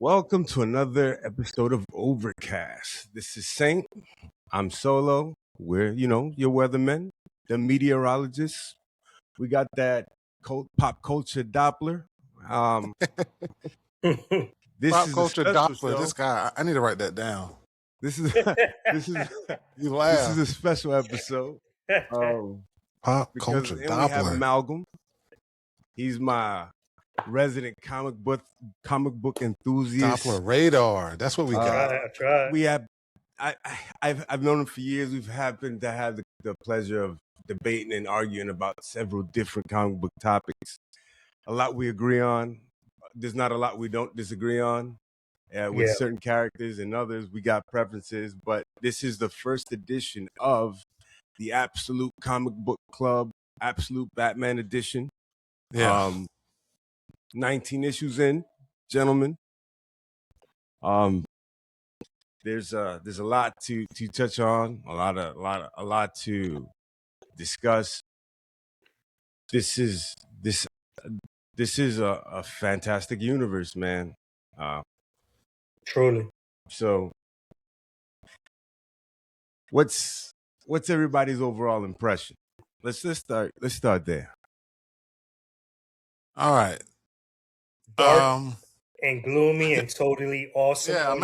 Welcome to another episode of Overcast. This is Saint. I'm Solo. We're, your weathermen, the meteorologists. We got that pop culture Doppler. Um, this Pop is a culture special Doppler. show. This guy, I need to write that down. This is this is You this is laugh. a special episode. Pop Because culture and we have Doppler. Amalgam. He's my resident comic book enthusiast. Doppler radar. That's what we got. I tried. We have I've known him for years. We've happened to have the pleasure of debating and arguing about several different comic book topics. A lot we agree on. There's not a lot we don't disagree on. With certain characters and others, we got preferences. But this is the first edition of the Absolute Comic Book Club, Absolute Batman Edition. Yeah. 19 issues in, gentlemen. There's a lot to touch on, a lot to discuss. This is a fantastic universe, man. Truly. So what's everybody's overall impression? Let's start there. All right. Dark and gloomy and totally awesome. Yeah,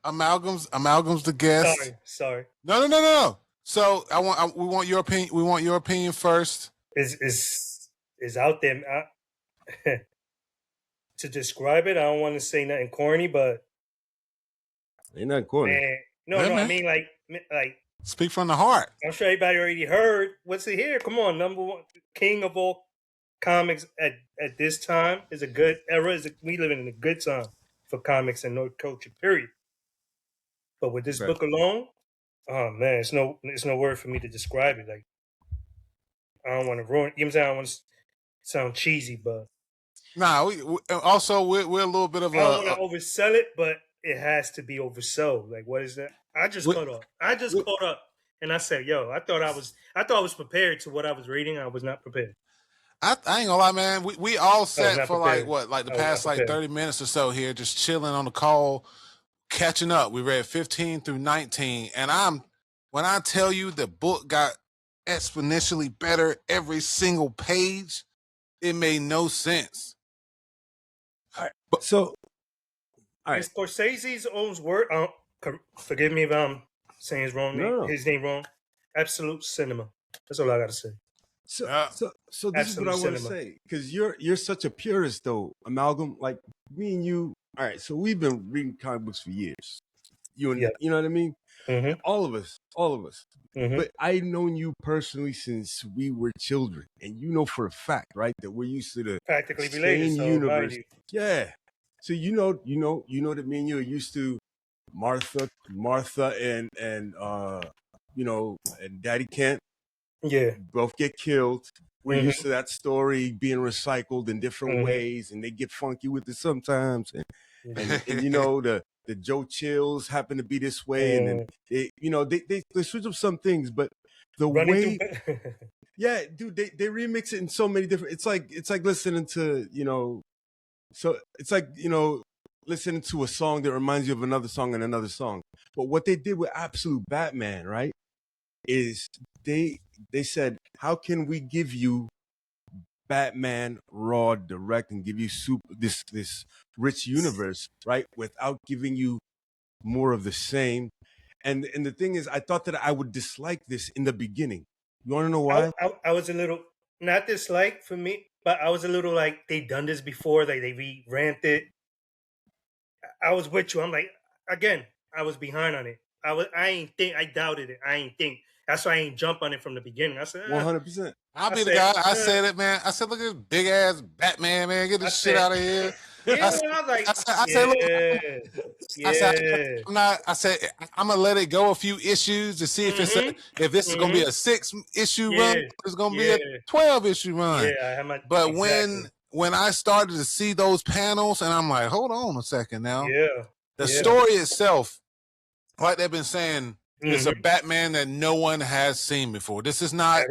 amalgams the guest. Sorry. No. So we want your opinion. We want your opinion first. Is out there. To describe it, I don't want to say nothing corny, but Ain't nothing corny. man, no, man. I mean like Speak from the heart. I'm sure everybody already heard. What's it here? Come on, number one king of all comics at this time is a good era. We living in a good time for comics and nerd culture. Period. But with this book alone, oh man, it's no word for me to describe it. Like I don't want to ruin. You know what I'm saying? I don't want to sound cheesy, but Nah. We're a little bit of I don't want to oversell it, but it has to be oversold. Like what is that? I just caught up, and I said, "Yo, I thought I was prepared to what I was reading. I was not prepared." I ain't gonna lie, man. We all sat for prepared. the past 30 minutes or so here, just chilling on the call, catching up. We read 15 through 19, and when I tell you the book got exponentially better every single page, it made no sense. All right. All right. It's Scorsese's own word. Forgive me if I'm saying his name wrong. Absolute cinema. That's all I gotta say. So this is what I want to say, because you're such a purist though, Amalgam. Like me and you. All right, so we've been reading comic books for years. You know what I mean? Mm-hmm. All of us. Mm-hmm. But I've known you personally since we were children, and you know for a fact, right, that we're used to the practically related universe. Yeah. So you know that me and you are used to Martha and and Daddy Kent. Yeah. Both get killed. We're used to that story being recycled in different ways, and they get funky with it sometimes. And the Joe Chills happen to be this way, and then they switch up some things, but the way, yeah, dude, they remix it in so many different. It's like listening to listening to a song that reminds you of another song and another song. But what they did with Absolute Batman, right, is they said, how can we give you Batman raw, direct, and give you this rich universe, right, without giving you more of the same? And the thing is, I thought that I would dislike this in the beginning. You want to know why? I was a little, not dislike for me, but I was a little like, they done this before. Like they revamped it. I was with you. I'm like, again, I was behind on it. I doubted it. I ain't think. That's why I ain't jump on it from the beginning. I said 100%. I'll be the guy. I said it, man. I said, look at this big ass Batman, man. Get this shit out of here. Yeah, I said, I'm gonna let it go a few issues to see if if this is gonna be a 6-issue run, or it's gonna be a 12-issue run. Yeah, but when I started to see those panels, and I'm like, hold on a second now. Yeah. The story itself, like they've been saying, is a Batman that no one has seen before. This is not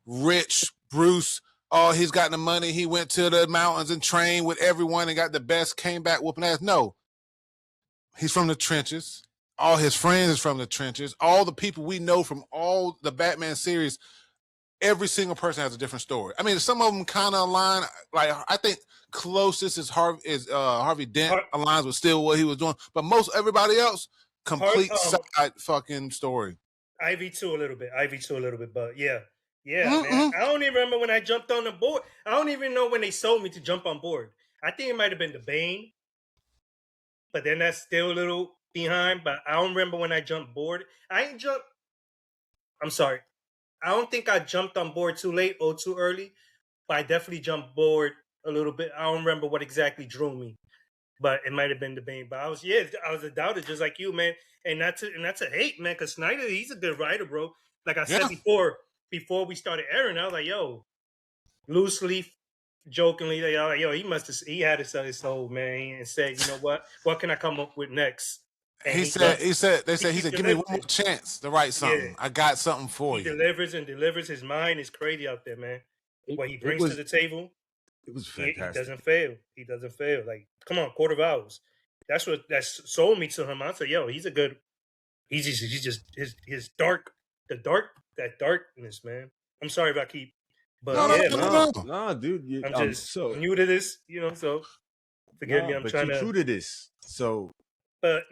rich Bruce. Oh, he's got the money. He went to the mountains and trained with everyone and got the best, came back whooping ass. No, He's from the trenches. All his friends is from the trenches. All the people we know from all the Batman series, every single person has a different story. I mean, some of them kind of align. Like I think closest is Harvey Dent aligns with still what he was doing, but most everybody else complete side fucking story. Ivy too a little bit. But yeah, man. I don't even remember when I jumped on the board. I don't even know when they sold me to jump on board. I think it might have been the Bane, but then that's still a little behind. But I don't remember when I jumped board. I'm sorry. I don't think I jumped on board too late or too early, but I definitely jumped board a little bit. I don't remember what exactly drew me, but it might have been the Bane. But I was a doubter just like you, man. And that's a hate, man, because Snyder, he's a good writer, bro. Like I said before we started airing, I was like, yo, loosely, jokingly, they all like, yo, he had to sell his soul, man, and said, you know what can I come up with next? And he said, give me one more chance to write something. I got something for you. He delivers. His mind is crazy out there, man. What he brings to the table, it was fantastic. He doesn't fail. Like, come on, Court of Owls. That's sold me to him. I said, yo, he's just his that darkness, man. I'm sorry if I keep, but no, dude. I'm just so new to this, so forgive me. I'm trying to true to this, so. But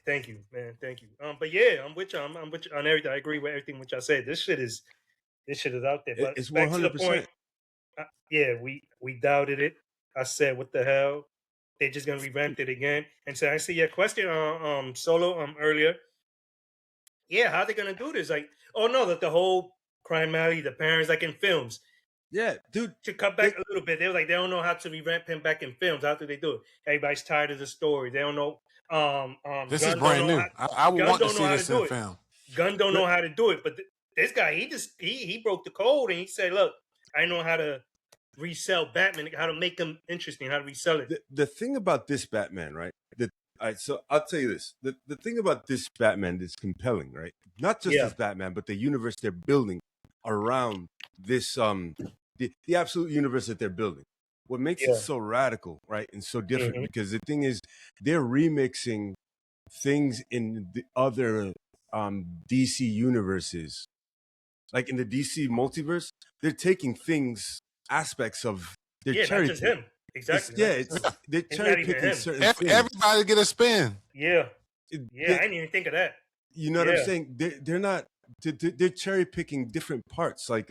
thank you, man. Thank you. But yeah, I'm with you. I'm with you on everything. I agree with everything which I said. This shit is out there. But it's 100%. Back to the point, we doubted it. I said, what the hell? They're just gonna revamp it again. And so I see your question on Solo earlier. Yeah, how they gonna do this? Like, oh no, that the whole crime alley, the parents, like in films. Yeah, dude. To cut back a little bit, they were like, they don't know how to revamp him back in films. How do they do it? Everybody's tired of the story. They don't know. This is brand new. I would want to see this in film. Gunn don't know how to do it, but this guy, he broke the code and he said, "Look, I know how to resell Batman, how to make him interesting, how to resell it." The thing about this Batman, right? So I'll tell you this: the thing about this Batman that's compelling, right? Not just this Batman, but the universe they're building around this the absolute universe that they're building. What makes it so radical, right, and so different? Because the thing is, they're remixing things in the other DC universes, like in the DC multiverse. They're taking aspects of their cherry. Not just him. Exactly. They're cherry picking certain things. Everybody get a spin. Yeah. I didn't even think of that. You know what I'm saying? They're not. They're cherry picking different parts. Like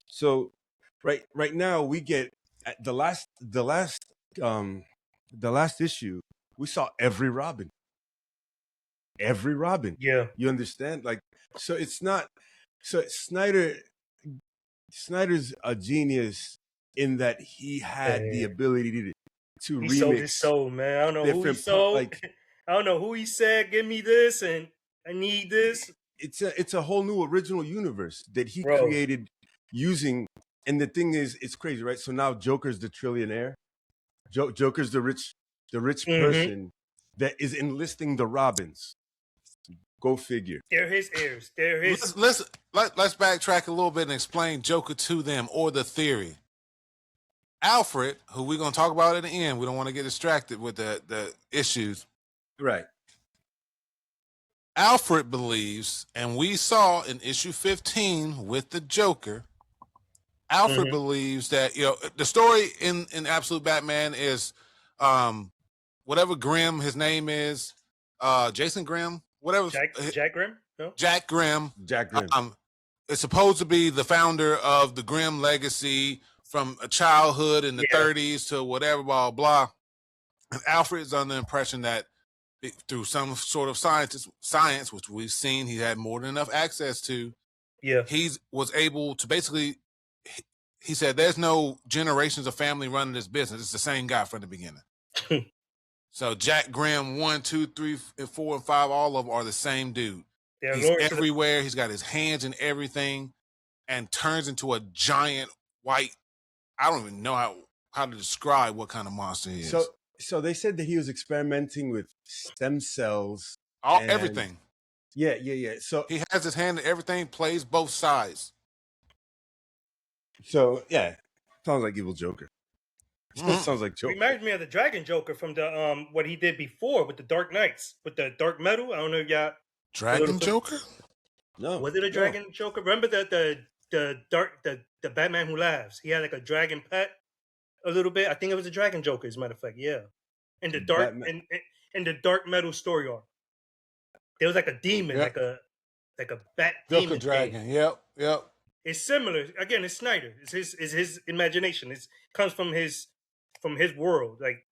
so right now we get the last issue. We saw every Robin. Yeah. You understand? Like, so it's not. So Snyder's a genius in that he had the ability to remix. Sold his soul, man. I don't know who he sold. I don't know who he said, "Give me this," and I need this. It's a whole new original universe that he created using. And the thing is, it's crazy, right? So now Joker's the trillionaire. Joker's the rich person that is enlisting the Robins. Go figure. They're his heirs. They're his. Let's backtrack a little bit and explain Joker to them, or the theory. Alfred, who we're going to talk about at the end, we don't want to get distracted with the issues. Right. Alfred believes, and we saw in issue 15 with the Joker, Alfred believes that, the story in Absolute Batman is whatever Grimm his name is, Jason Grimm, whatever. Jack Grimm? No? Jack Grimm. It's supposed to be the founder of the Grimm legacy from a childhood in the 30s to whatever, blah, blah. And Alfred is under the impression that through some sort of science, which we've seen he had more than enough access to, he was able to basically, he said, there's no generations of family running this business. It's the same guy from the beginning. So Jack Grimm, 1, 2, 3, 4, and 5, all of them are the same dude. He's everywhere. He's got his hands in everything and turns into a giant white, I don't even know how to describe what kind of monster he is. So they said that he was experimenting with stem cells. Everything. Yeah. So he has his hand in everything, plays both sides. So, sounds like Evil Joker. Sounds like Joker. Reminds me of the Dragon Joker from the what he did before with the Dark Knights with the dark metal. I don't know if y'all Dragon Joker? No, was it a Dragon Joker? Remember the Batman Who Laughs? He had like a dragon pet a little bit. I think it was a Dragon Joker, as a matter of fact. Yeah, in the dark in the dark metal story arc, there was like a demon, Yep. like a bat Joker demon Dragon. thing. Yep. It's similar. Again, it's Snyder. It's his imagination. It comes from his world. Like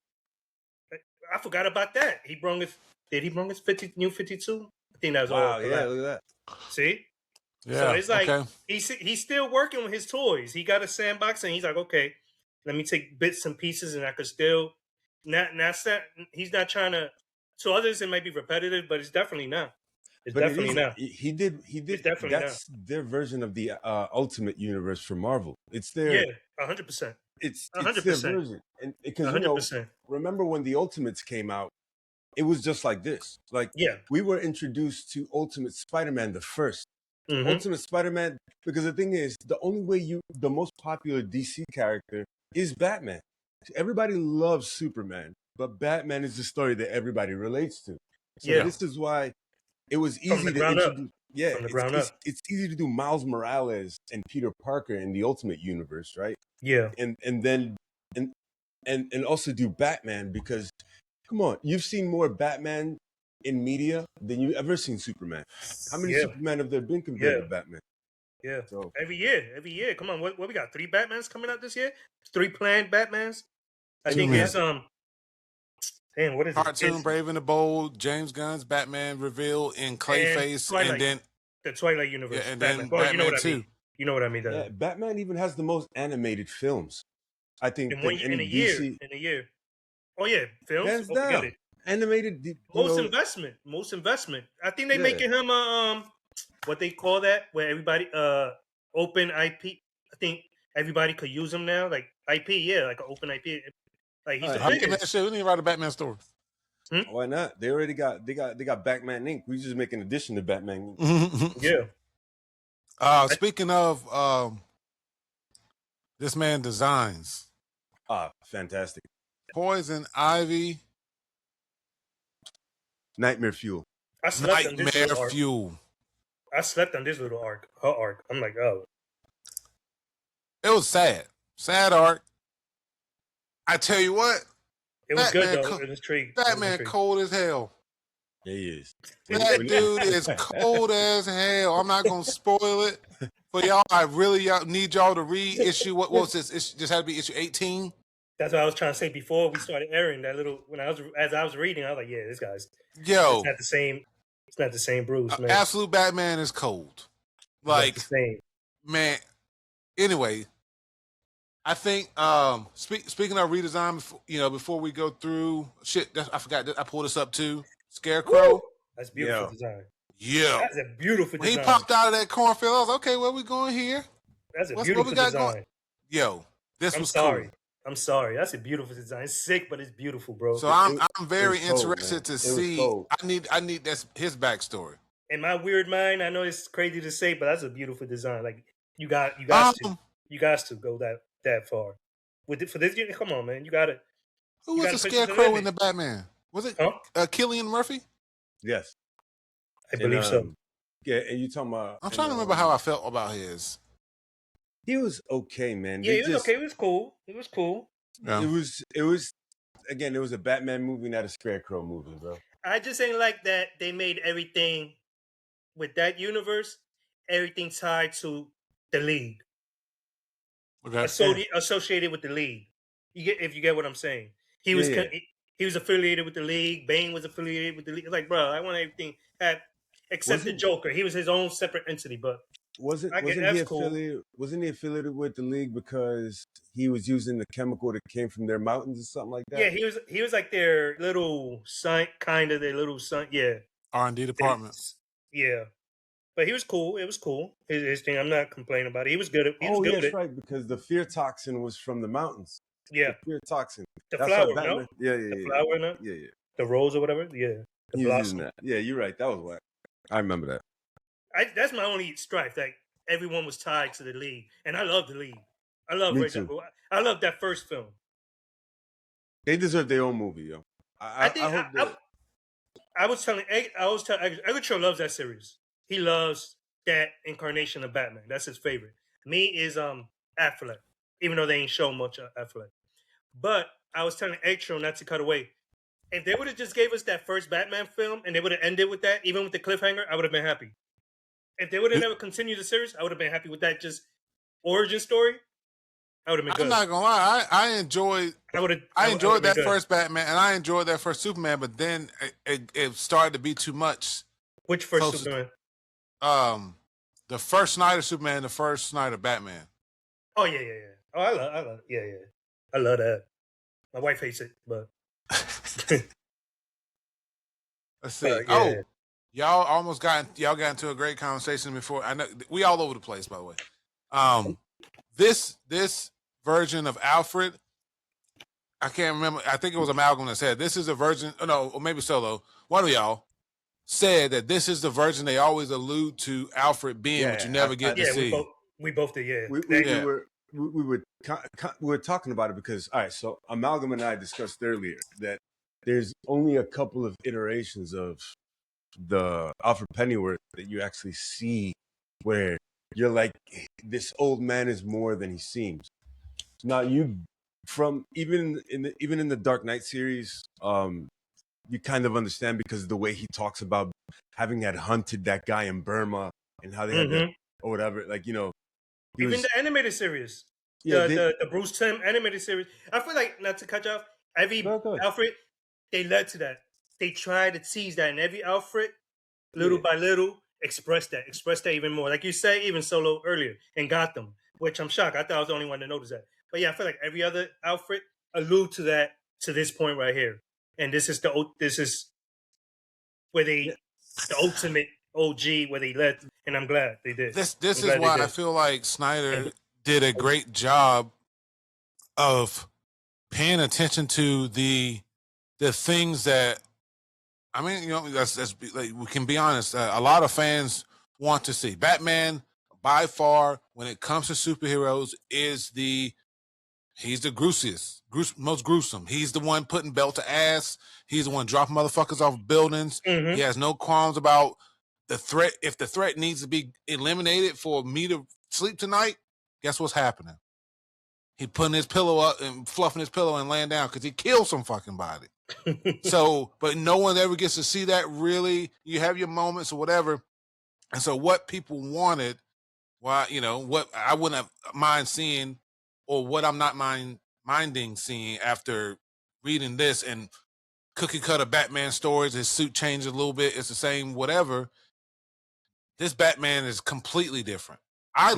I forgot about that. Did he bring his new 52? I think that was Wow, all. yeah, look at that. See? Yeah. So it's like okay. he's still working with his toys. He got a sandbox and he's like, okay, let me take bits and pieces and I could still he's not trying to. So others it might be repetitive, but it's definitely not. It's definitely not. He did. It's definitely That's their version of the Ultimate Universe for Marvel. It's their. Yeah, 100%. It's 100%. their version, and because 100%. remember when the Ultimates came out, it was just like this. Like Yeah. we were introduced to Ultimate Spider-Man the first. Mhm. Ultimate Spider-Man, because the thing is, the only way the most popular DC character is Batman. Everybody loves Superman, but Batman is the story that everybody relates to. So Yeah. this is why it was From easy the to ground up. introduce. Yeah, From the ground up. it's easy to do Miles Morales and Peter Parker in the Ultimate Universe, right? Yeah. And then and also do Batman, because come on, you've seen more Batman in media than you've ever seen Superman. How many Yeah. Superman have there been compared to Batman? Yeah. So Every year. Come on, what we got? 3 Batmans coming out this year? 3 planned Batmans? I Two think planned. it's damn, what is it? Cartoon It's Brave and the Bold, James Gunn's Batman reveal in Clayface, Twilight. and then the Twilight universe. and then Batman. Well, you know Batman what I 2. mean. You know what I mean. yeah, Batman even has the most animated films, I think, in than one any in a year. DC. In a year. Oh yeah, films. Hands Don't forget down. it. Animated. Most investment. I think they Yeah. making him what they call that, where everybody open IP. I think everybody could use him now, like IP. Yeah, like an open IP. Like he's the Alright, Hey, man, biggest. shit, we need to write a Batman story. Why not? They already got Batman Inc. We just make an addition to Batman Inc. Yeah. Speaking of this man designs Fantastic. Poison Ivy, Nightmare Fuel. I slept on this Nightmare little arc. Fuel. I slept on this little arc. Her arc. I'm like, oh. It was sad. Sad arc. I tell you what, It was Batman good though. co- It was intriguing. Batman cold as hell. Yeah, he is. That dude is cold as hell. I'm not gonna spoil it for y'all. I really need y'all to read issue. What was this? It just had to be issue 18. That's what I was trying to say before we started airing that little. As I was reading, I was like, yeah, this guy's. Yo, It's not the same. It's not the same Bruce, man. Absolute Batman is cold. It's not Like, the same. man. Anyway, I think speaking of redesign, before we go through shit, I forgot. I pulled this up too. Scarecrow. Woo! That's beautiful Yeah. design. Yeah. That's a beautiful When he design. popped out of that cornfield, I was like, okay, where we going here? That's a what beautiful we got design. going? Yo, this I'm was sorry. cool. I'm sorry. That's a beautiful design. It's sick, but it's beautiful, bro. So I'm very it was cold, interested man. to It was see. cold. I need his backstory. In my weird mind, I know it's crazy to say, but that's a beautiful design. Like you got to go that far. For this, come on, man. You got to. Who You was gotta the push it to the Scarecrow limit. in the Batman? Was it Huh? Killian Murphy? Yes. I believe so. Yeah, and you talking about? I'm trying to remember how I felt about his. He was okay, man. Yeah, They it was okay. It was cool. It was cool. Yeah. It was again. It was a Batman movie, not a Scarecrow movie, bro. I just ain't like that they made everything with that universe, everything tied to the league, Okay. associated with the league. If you get what I'm saying. He was Yeah. he was affiliated with the league. Bane was affiliated with the league. Like, bro, I want everything except the Joker. He was his own separate entity, but Wasn't that's he cool. affiliated? Wasn't he affiliated with the league because he was using the chemical that came from their mountains or something like that? Yeah, he was like their little son, their little son. Yeah, R&D department. Yeah, but he was cool. It was cool. His thing. I'm not complaining about it. He was good. He was Oh, good yeah, at that's it. right. Because the fear toxin was from the mountains. Yeah, The fear toxin. the That's flower, why no? Batman. Yeah, The flower, no? yeah. The rose or whatever. Yeah, the He was using blossom. that. Yeah, you're right. That was whack. I remember that. That's my only strife. Like everyone was tied to the league, and I love the league. I love Me Red too. Devil. I love that first film. They deserve their own movie, yo. I hope that. I was telling Eggers loves that series. He loves that incarnation of Batman. That's his favorite. Me is Affleck, even though they ain't show much of Affleck. But I was telling Eggers not to cut away. If they would have just gave us that first Batman film and they would have ended with that, even with the cliffhanger, I would have been happy. If they would have never continued the series, I would have been happy with that just origin story. I would have been good. I'm not gonna lie, I enjoyed that first Batman and I enjoyed that first Superman, but then it started to be too much. Which first Superman? The first Snyder Superman, the first Snyder Batman. Oh yeah. Oh, I love, yeah. I love that. My wife hates it, but let's see. Yeah. Y'all got into a great conversation before. I know we all over the place, by the way. This version of Alfred, I can't remember. I think it was Amalgam that said this is a version. Or maybe Solo. One of y'all said that this is the version they always allude to Alfred being, but you never get to see. We both did. Yeah, we were talking about it because all right. So Amalgam and I discussed earlier that there's only a couple of iterations of the Alfred Pennyworth that you actually see where you're like, this old man is more than he seems. Now you, from even in the Dark Knight series, you kind of understand because of the way he talks about having had hunted that guy in Burma and how they had that, or whatever. Like, you know, even the animated series, the Bruce Timm animated series. I feel like, not to cut you off, every Alfred, they led to that. They tried to tease that in every Alfred, little by little, express that even more. Like you say, even Solo earlier in Gotham, which I'm shocked. I thought I was the only one to notice that. But yeah, I feel like every other Alfred allude to that to this point right here. And this is where the ultimate OG where they led, and I'm glad they did. This is why I feel like Snyder did a great job of paying attention to the things that, I mean, you know, that's like, we can be honest. A lot of fans want to see Batman. By far, when it comes to superheroes, he's the most gruesome. He's the one putting belt to ass. He's the one dropping motherfuckers off buildings. He has no qualms about the threat. If the threat needs to be eliminated for me to sleep tonight, guess what's happening? He putting his pillow up and fluffing his pillow and laying down because he killed some fucking body. So, but no one ever gets to see that really. You have your moments or whatever. And so what people wanted, what I wouldn't have mind seeing, or what I'm not minding seeing after reading this and cookie cutter Batman stories, his suit changes a little bit, it's the same, whatever. This Batman is completely different. I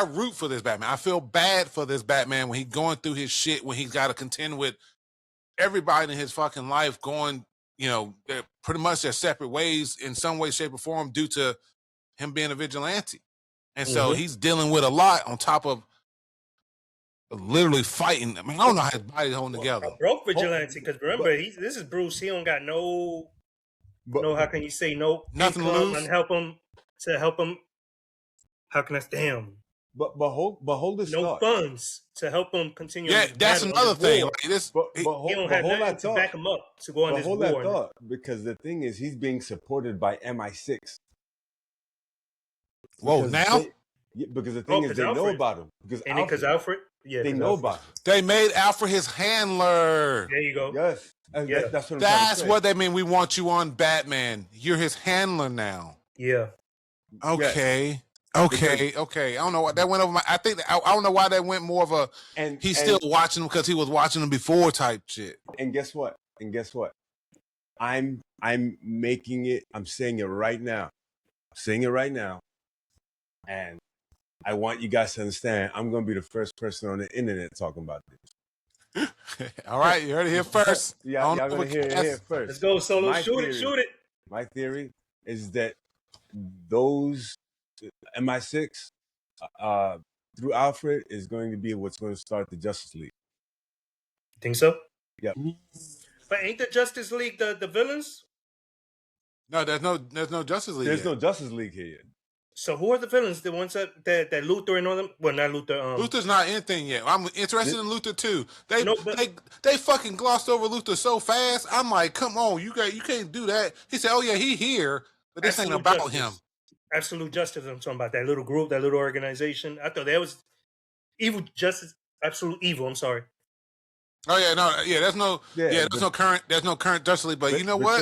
root for this Batman. I feel bad for this Batman when he's going through his shit, when he's got to contend with everybody in his fucking life going, they're pretty much their separate ways in some way, shape, or form due to him being a vigilante. And so he's dealing with a lot on top of literally fighting. I mean, I don't know how his body's holding together. A broke vigilante, because remember, this is Bruce. He don't got how can you say nothing to lose and help him. How can I damn? But hold this thought. Funds to help him continue. Yeah, that's another thing. Like this, he don't have nothing to back him up to go on this war. Hold that thought, because the thing is, he's being supported by MI6. Whoa, now? Because the thing is, they know about him. Because Alfred, they know about him. They made Alfred his handler. There you go. Yes, that's what they mean. We want you on Batman. You're his handler now. Yeah. Okay. Yes. Okay. I don't know what that went over my. I think I don't know why that went more of a. And he's still watching him because he was watching him before type shit. And guess what? I'm making it. I'm saying it right now. And I want you guys to understand. I'm going to be the first person on the internet talking about this. All right, you heard it here first. Y'all going to hear it here first. Let's go, Solo. Shoot it. My theory is that those MI6 through Alfred is going to be what's going to start the Justice League. Think so? Yep. But ain't the Justice League the villains? No, there's no Justice League. There's no Justice League here yet. So who are the villains? The ones that Luther and all them? Well, not Luther. Luther's not anything yet. I'm interested in Luther too. They No, but they fucking glossed over Luther so fast. I'm like, come on, you can't do that. He said, oh yeah, he here, but this ain't about Justice. him. Absolute Justice. I'm talking about that little group, that little organization. I thought that was evil justice. Absolute evil. I'm sorry. Oh yeah, no, yeah. There's no current Justice League. But you know what?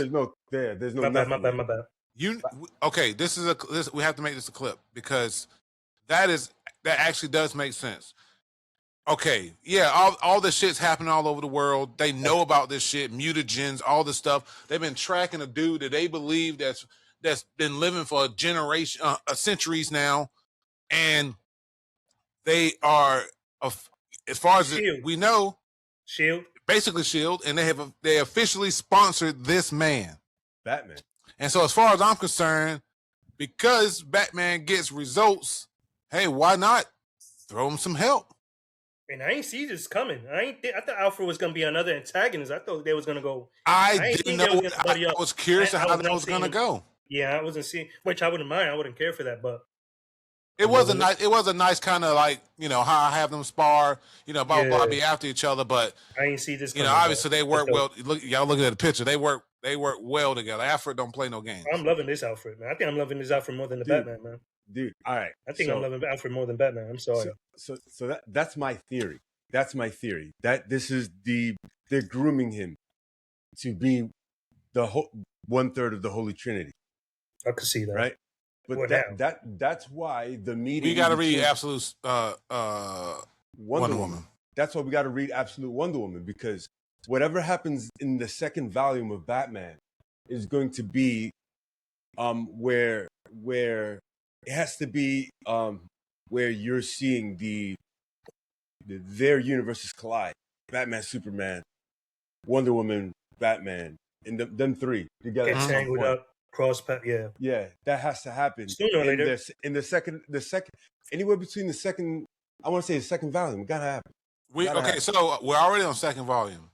There's no. My bad. We have to make this a clip because that actually does make sense. Okay, yeah, all this shit's happening all over the world. They know about this shit, mutagens, all this stuff. They've been tracking a dude that they believe that's been living for a generation, centuries now, and they are, as far as we know, Shield, basically Shield, and they officially sponsored this man, Batman. And so, as far as I'm concerned, because Batman gets results, hey, why not throw him some help? And I ain't see this coming. I thought Alfred was gonna be another antagonist. I thought they was gonna go. I didn't know. I was curious how that was gonna go. Yeah, I wasn't seeing, which I wouldn't mind. I wouldn't care for that, but it was a nice kind of like, how I have them spar, blah, be after each other. But I ain't see this coming, obviously they work well. Y'all looking at the picture. They work well together. Alfred don't play no games. I'm loving this Alfred, man. I think I'm loving this Alfred more than the Batman, man. Dude, all right. I think I'm loving Alfred more than Batman. I'm sorry. So that's my theory. That's my theory. That this is they're grooming him to be the 1/3 of the Holy Trinity. I could see that. Right? But that's why the meeting. We got to read Absolute Wonder Woman. That's why we got to read Absolute Wonder Woman, because whatever happens in the second volume of Batman is going to be where it has to be where you're seeing their universes collide. Batman, Superman, Wonder Woman, Batman, and them three together. Get tangled up. Cross path, yeah, that has to happen sooner or later. In the second, anywhere between the second, I want to say the second volume, it gotta happen. So we're already on second volume.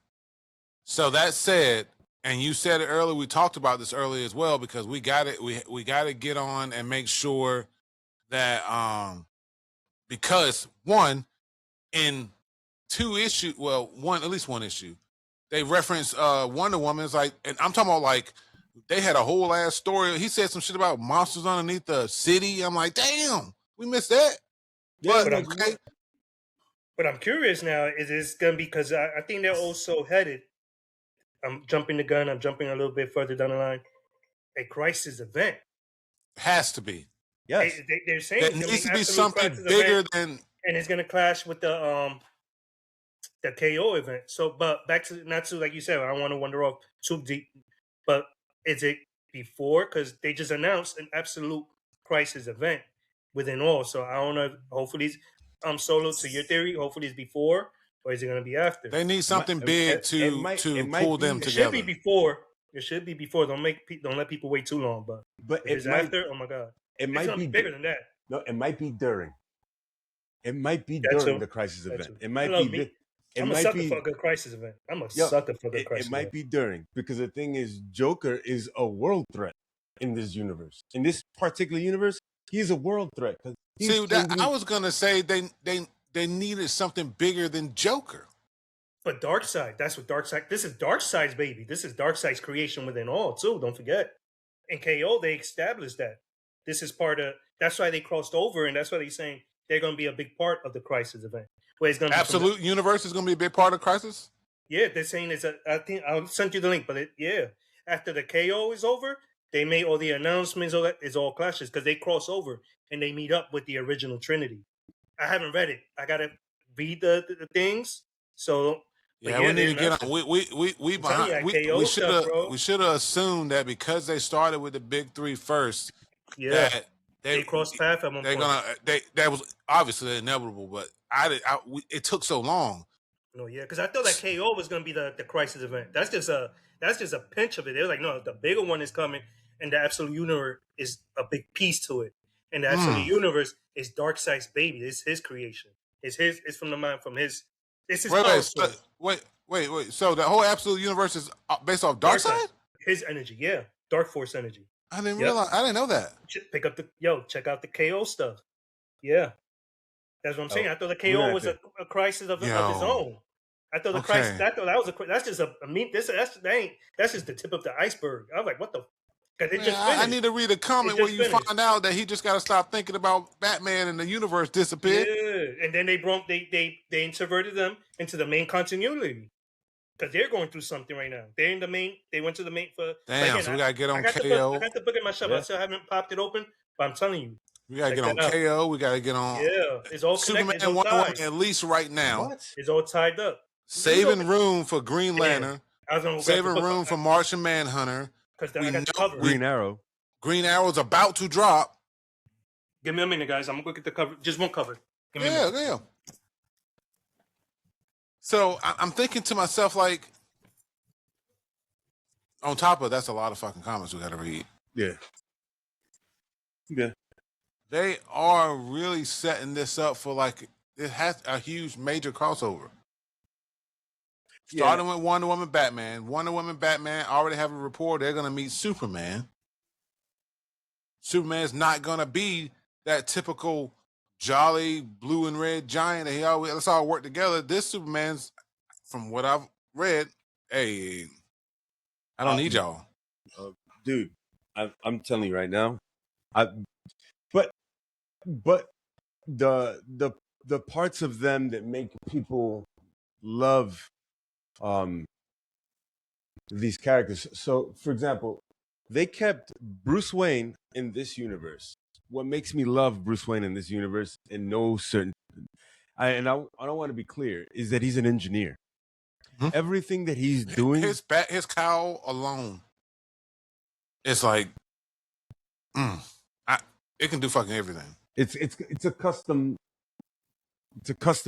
So that said, and you said it earlier, we talked about this earlier as well, because we got it. We got to get on and make sure that because one in two issues, at least one issue, they reference Wonder Woman. It's like, and I'm talking about like. They had a whole ass story. He said some shit about monsters underneath the city. I'm like, damn, we missed that. Yeah, but I'm curious now. Is this going to be, because I think they're also headed. I'm jumping the gun. I'm jumping a little bit further down the line. A crisis event. Has to be. Yes. They're saying it needs to be something bigger than. And it's going to clash with the KO event. So, but back to, not to, like you said, I don't want to wander off too deep, but is it before? Because they just announced an absolute crisis event within all. So I don't know. Hopefully, Solo, to your theory, hopefully it's before, or is it going to be after? They need something big to pull them together. It should be before. It should be before. Don't let people wait too long. But if it's after, oh my god, it might be bigger than that. No, it might be during. It might be during the crisis event. It might be. I'm a sucker for a good crisis event. I'm a sucker for a good crisis event. It might be during, because the thing is, Joker is a world threat in this universe. In this particular universe, he's a world threat. I was gonna say they needed something bigger than Joker. But Darkseid, that's what Darkseid. This is Darkseid's baby. This is Darkseid's creation within all too. Don't forget. In KO, they established that this is part of. That's why they crossed over, and that's why they're saying they're going to be a big part of the crisis event. Absolute Universe is going to be a big part of Crisis? Yeah, they're saying I think I'll send you the link, but after the KO is over, they made all the announcements, all that is all clashes, because they cross over and they meet up with the original Trinity. I haven't read it. I got to read the things. So we need to get on. We should have assumed that because they started with the big three first. Yeah. That they crossed paths at one point. That was obviously inevitable, but it took so long. No, because I thought that KO was going to be the crisis event. That's just a pinch of it. They're like, no, the bigger one is coming, and the Absolute Universe is a big piece to it. And the Absolute Universe is Darkseid's baby. It's his creation. It's from the mind, from his. It's his. Wait. So the whole Absolute Universe is based off Darkseid? His energy, Dark Force energy. I didn't Yep. realize. I didn't know that. Pick up check out the KO stuff. Yeah, that's what I'm saying. I thought the we're gonna KO have was to- a crisis of his Yo. own. I thought the crisis. Okay. I thought that was that's just that's just the tip of the iceberg. I was like, what the? Because it Man, just I finished. need to read a comment It where just you finished. find out that he just got to stop thinking about Batman and the universe disappeared. Yeah, and then they introverted them into the main continuity because they're going through something right now. They're in the main. They went to the main for. Damn, Again, so we got to get I on got KO. I got the book in my shop. Yeah. I still haven't popped it open, but I'm telling you, We got to check get on that out. KO. We got to get on Yeah, it's all Superman connected. It's all Wonder Woman tied. at least right now. What? It's all tied up. Saving room for Green Lantern. I was gonna Saving room for Martian Manhunter. because We I got the know cover. Green Arrow. Green Arrow's about to drop. Give me a minute, guys. I'm gonna go get the cover. Just one cover. Give me a Yeah, minute. yeah. So I'm thinking to myself, like, on top of that's a lot of fucking comments we got to read. Yeah. Yeah. They are really setting this up for like it has a huge major crossover. Starting with Wonder Woman, Batman. Wonder Woman, Batman already have a report they're gonna meet Superman. Superman's not gonna be that typical jolly blue and red giant that he always. Let's all work together. This Superman's, from what I've read, hey, I don't need y'all. Dude, I'm telling you right now. But the parts of them that make people love these characters. So, for example, they kept Bruce Wayne in this universe. What makes me love Bruce Wayne in this universe, in no certain, I don't want to be clear, is that he's an engineer. Hmm? Everything that he's doing, His cowl alone, it's like, it can do fucking everything. it's a custom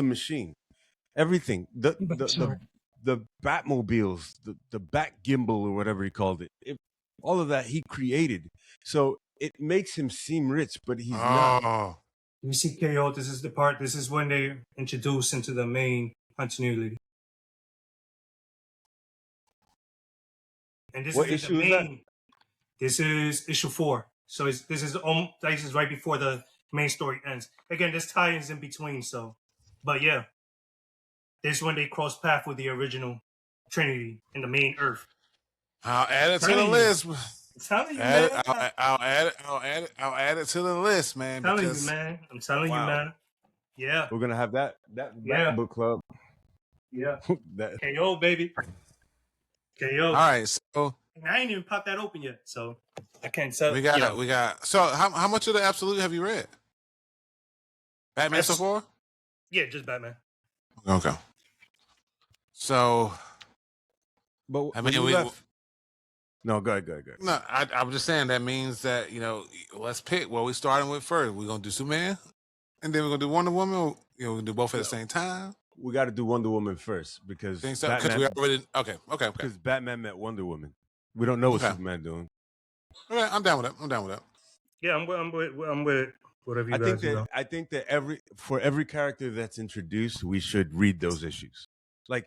machine. Everything, the Batmobiles, the Bat Gimbal or whatever he called it, all of that he created. So it makes him seem rich, but he's not. You see KO, this is the part, this is when they introduce into the main continuity. And this What is issue the is that? main. This is issue 4. So this is right before the main story ends. Again, there's tie-ins in between, so but yeah. This is when they cross path with the original Trinity in the main Earth. I'll add it to the list. I'm telling you, man. I'll add it to the list, man. I'm telling you, man. I'm telling you, man. Yeah. We're gonna have that book club. Yeah. That- KO, baby. KO. All right, so And I ain't even popped that open yet, so I can't tell. we got. So how much of the Absolute have you read? Batman so far? Yeah, just Batman. Okay. So, but I mean, no, go ahead. No, I'm just saying that means that let's pick what we starting with first. We're gonna do Superman, and then we're gonna do Wonder Woman. Or, we're gonna do both at the same time. We got to do Wonder Woman first because Think so? Because we already okay. Because Batman met Wonder Woman. We don't know what Superman doing. Okay, I'm down with that. Yeah, I'm with whatever you guys I think that for every character that's introduced, we should read those issues. Like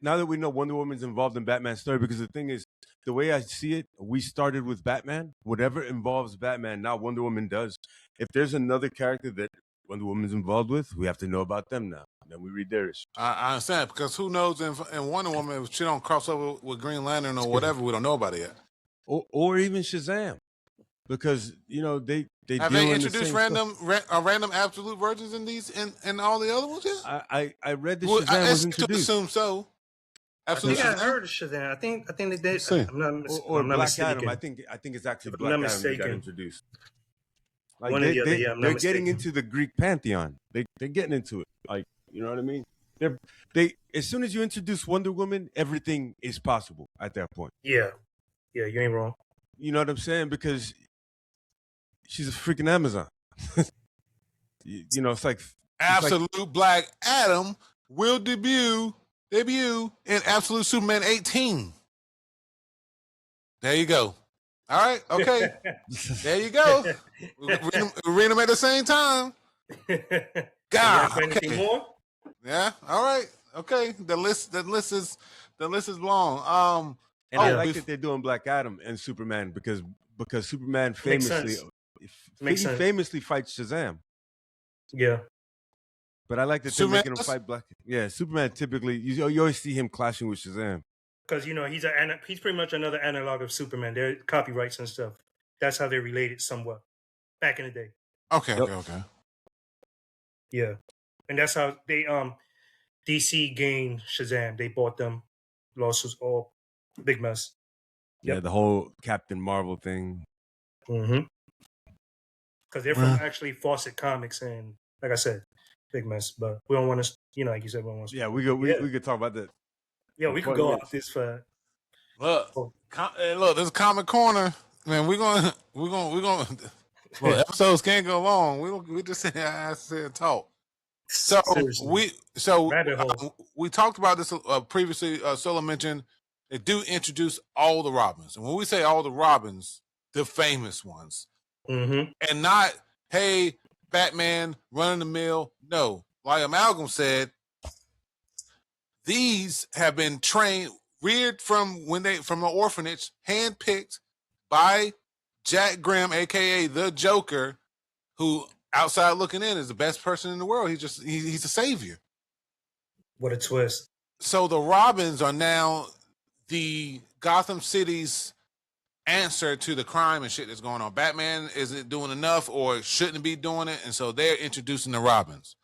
now that we know Wonder Woman's involved in Batman's story, because the thing is, the way I see it, we started with Batman. Whatever involves Batman, now Wonder Woman does. If there's another character that Wonder Woman's involved with, we have to know about them now. Then we read their issues. I understand, because who knows in Wonder Woman if she don't cross over with Green Lantern or whatever, we don't know about it yet. Or even Shazam, because they have they introduced random absolute versions in these and all the other ones yet? I read that Shazam was introduced. To assume so. Absolutely. I think I heard of Shazam. I think they did. I'm not, or I'm not Black mistaken. Adam. I think it's actually Black Adam that got introduced. Like One or the other, yeah, I'm not they're mistaken. getting into the Greek pantheon. They're getting into it. Like, you know what I mean? They as soon as you introduce Wonder Woman, everything is possible at that point. Yeah, you ain't wrong. You know what I'm saying? Because she's a freaking Amazon. It's like Absolute Black Adam will debut in Absolute Superman 18. There you go. All right, okay. There you go. Read them at the same time. God. Anything more? Yeah. All right. Okay. The list is long. And I yeah. like that they're doing Black Adam and Superman because Superman Makes famously sense. Makes sense. famously fights Shazam. Yeah. But I like that they're Superman making him does? fight Black. Yeah, Superman typically you always see him clashing with Shazam. Because he's pretty much another analog of Superman. They're copyrights and stuff. That's how they're related somewhat back in the day. Okay, Yep. okay. Yeah, and that's how they DC gained Shazam. They bought them. Lawsuits, all big mess. Yeah, the whole Captain Marvel thing. Mm-hmm. Because they're from actually Fawcett Comics, and like I said, big mess. But we don't want to, like you said, we don't want to. Yeah, we could talk about that. Yeah, we could go off this for. Look, look, this Comic Corner, man. We're gonna. Well, episodes can't go long. We just said talk. So Seriously. we talked about this previously. Solo mentioned they do introduce all the Robins, and when we say all the Robins, the famous ones, mm-hmm. and not hey Batman running the mill. No, like Amalgam said, these have been reared from an orphanage, handpicked by Jack Grimm, aka the Joker, who outside looking in is the best person in the world. He's a savior. What a twist. So the Robins are now the Gotham City's answer to the crime and shit that's going on. Batman isn't doing enough or shouldn't be doing it, and so they're introducing the Robins.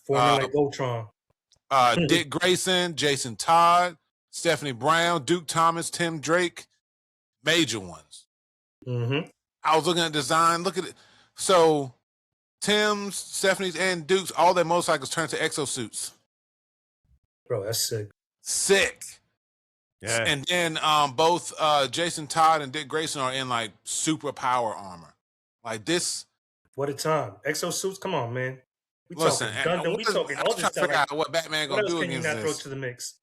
Forming like Voltron. Dick Grayson, Jason Todd, Stephanie Brown, Duke Thomas, Tim Drake, major ones. Mm-hmm. I was looking at design. Look at it. So Tim's, Stephanie's, and Duke's, all their motorcycles turn to exosuits. Bro, that's sick. Sick. Yeah. And then both Jason Todd and Dick Grayson are in like superpower armor. Like this. What a time. Exosuits, come on, man. We Listen, talking Gundam. We talking all this stuff. Figure out what Batman gonna do against this. Throw to the mix?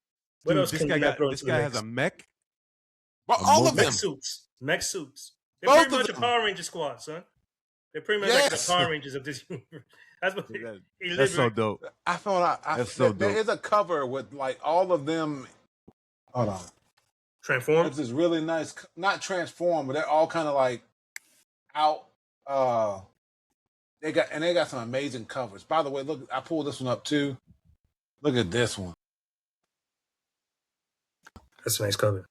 What else can you not throw to the mix? This guy has a mech. Well, all of them. Mech suits. They're pretty much a Power Ranger squad, son. They're pretty much like the Power Rangers of this universe. That's so dope. That's so dope. There is a cover with like all of them. Hold on. Transform. This is really nice. Not transform, but they're all kind of like out. They got some amazing covers. By the way, look, I pulled this one up too. Look at this one. That's a nice cover.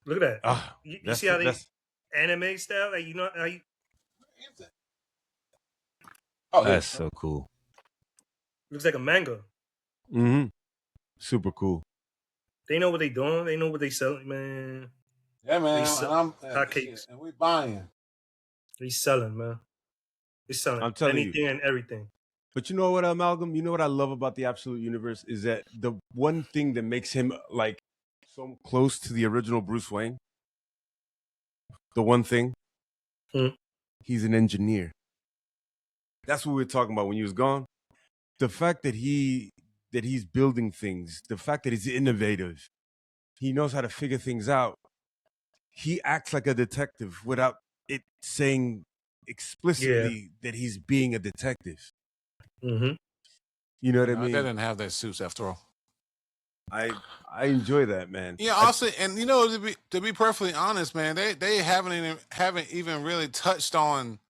Look at that. You see how they anime style? Like how you. Oh, that's so cool. Looks like a manga. Mm-hmm. Super cool. They know what they doing. They know what they selling, man. Yeah, man. And we buying. They selling, man. They selling I'm telling anything you. and everything. But you know what, Amalgam? You know what I love about the Absolute Universe is that the one thing that makes him like so close to the original Bruce Wayne. The one thing, he's an engineer. That's what we were talking about when he was gone. The fact that he's building things, the fact that he's innovative, he knows how to figure things out. He acts like a detective without it saying explicitly that he's being a detective. Mm-hmm. You know what I mean? They didn't have their suits after all. I enjoy that, man. Yeah, also, and to be perfectly honest, man, they haven't even really touched on,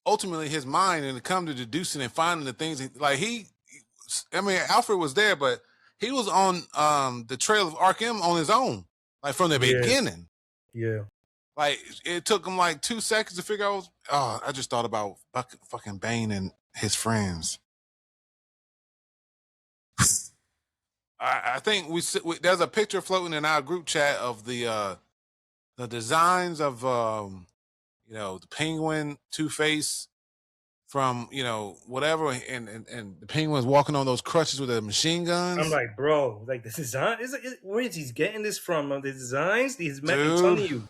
ultimately his mind and to come to deducing and finding the things Alfred was there, but he was on the trail of Arkham on his own, like from the beginning. Yeah. Like it took him like 2 seconds to figure out. I just thought about fucking Bane and his friends. I think there's a picture floating in our group chat of the designs of the Penguin, Two-Face from whatever, and the Penguin's walking on those crutches with the machine guns. I'm like, bro, like the design where is he getting this from? The designs, I'm telling you.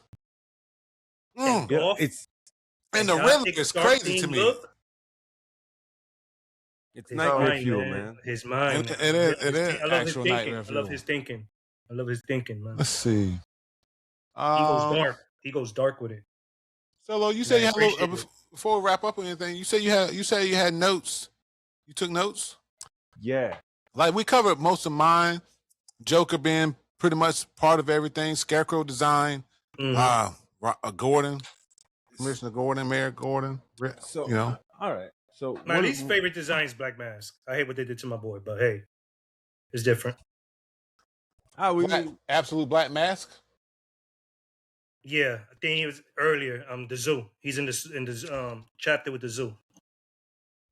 It's and the Riddler is crazy to me. It's nightmare fuel, man. His mind. It is. I love his thinking. I love his thinking. Man. Let's see. He goes dark. He goes dark with it. Solo, you said you had before we wrap up or anything. You said you had notes. You took notes. Yeah. Like we covered most of mine. Joker being pretty much part of everything. Scarecrow design, Gordon, Commissioner Gordon, Mayor Gordon. So you know, all right. So My least favorite design is Black Mask. I hate what they did to my boy, but hey, it's different. Absolute Black Mask. Yeah, I think he was earlier. The zoo. He's in the chapter with the zoo.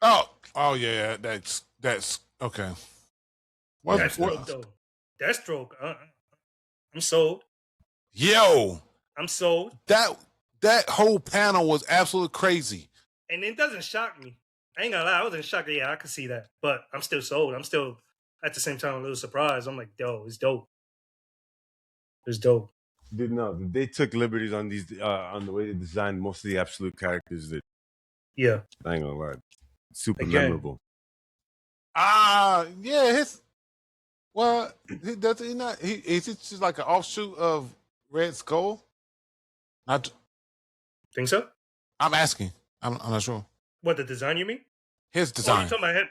Oh yeah. That's okay. Deathstroke though. Deathstroke. I'm sold. Yo, I'm sold. That whole panel was absolutely crazy. And it doesn't shock me. I ain't gonna lie, I wasn't shocked. Yeah, I could see that, but I'm still sold. I'm still at the same time a little surprised. I'm like, yo, it's dope. It's dope. Dude, no, they took liberties on these on the way they designed most of the absolute characters. That I ain't gonna lie, super memorable. Yeah, does he not? Is it just like an offshoot of Red Skull? Not think so. I'm asking. I'm not sure. What, the design you mean? His design. You talking about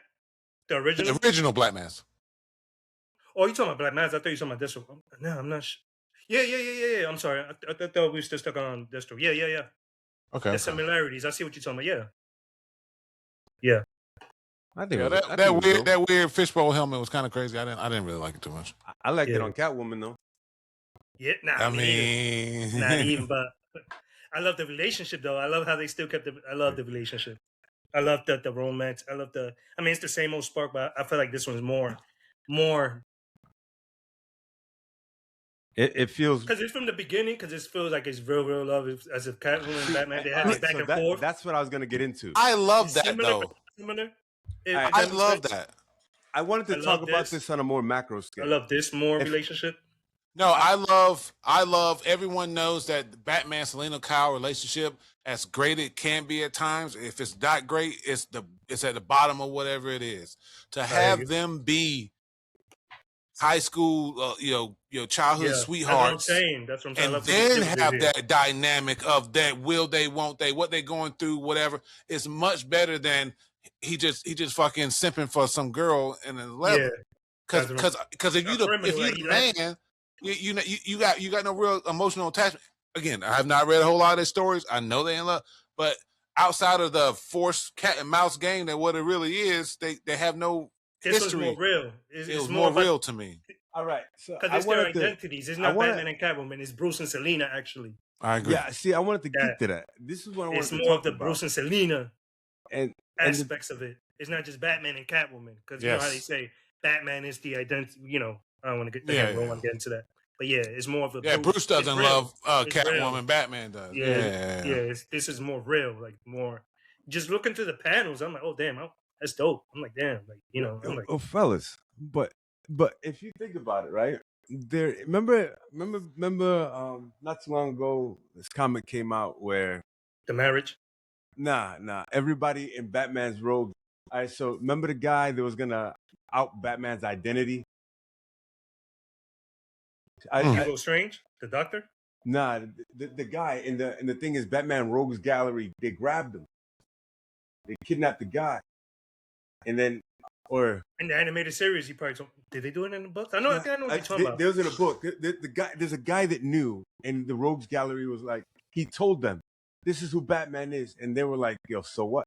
the original? The original Black Mask. Oh, you talking about Black Mask? I thought you were talking about Destro. No, I'm not sure. Yeah. I'm sorry. I thought we were still stuck on Destro. Yeah. Okay. The similarities. I see what you're talking about. Yeah. I think that weird fishbowl helmet was kind of crazy. I didn't really like it too much. I liked it on Catwoman though. Yeah, not even. But I love the relationship though. I love how they still kept I love the relationship. I love the romance. I love it's the same old spark, but I feel like this one's more. It feels because it's from the beginning. Because it feels like it's real love. As if Catwoman and Batman they had it back and forth. That's what I was gonna get into. I love that though. Similar. I love that. I wanted to talk about this on a more macro scale. I love this more relationship. No, I love. Everyone knows that Batman Selena Kyle relationship, as great it can be at times. If it's not great, it's at the bottom of whatever it is. To have them be high school, childhood sweethearts. That's what I'm saying. And then have that dynamic of that will they, won't they, what they going through, whatever. It's much better than he just fucking simping for some girl in the level. Because if you the man. You got no real emotional attachment. Again, I have not read a whole lot of their stories. I know they in love, but outside of the forced cat and mouse game, that what it really is, they have no history. This was more real. It's more real to me. All right, so because it's their identities. It's not Batman and Catwoman. It's Bruce and Selena. Actually, I agree. Yeah, see, I wanted to get to that. This is what I wanted to talk about. It's more of the Bruce and Selena and aspects of it. It's not just Batman and Catwoman, because you know how they say Batman is the identity. I don't want to get want to get into that. But yeah, it's more of a Bruce doesn't love Catwoman. Batman does. This is more real, like more. Just looking through the panels, I'm like, oh damn, that's dope. I'm like, damn, like I'm like, oh fellas, but if you think about it, right? There, remember, not too long ago, this comic came out where the marriage. Nah. Everybody in Batman's robe. All right, so remember the guy that was gonna out Batman's identity? Hugo Strange, the Doctor. Nah, the guy in the thing is Batman Rogues Gallery. They grabbed him. They kidnapped the guy, and then in the animated series, did they do it in the books? I know what you're talking about. There was in a book. The guy, there's a guy that knew, and the Rogues Gallery was like, he told them, "This is who Batman is," and they were like, "Yo, so what?"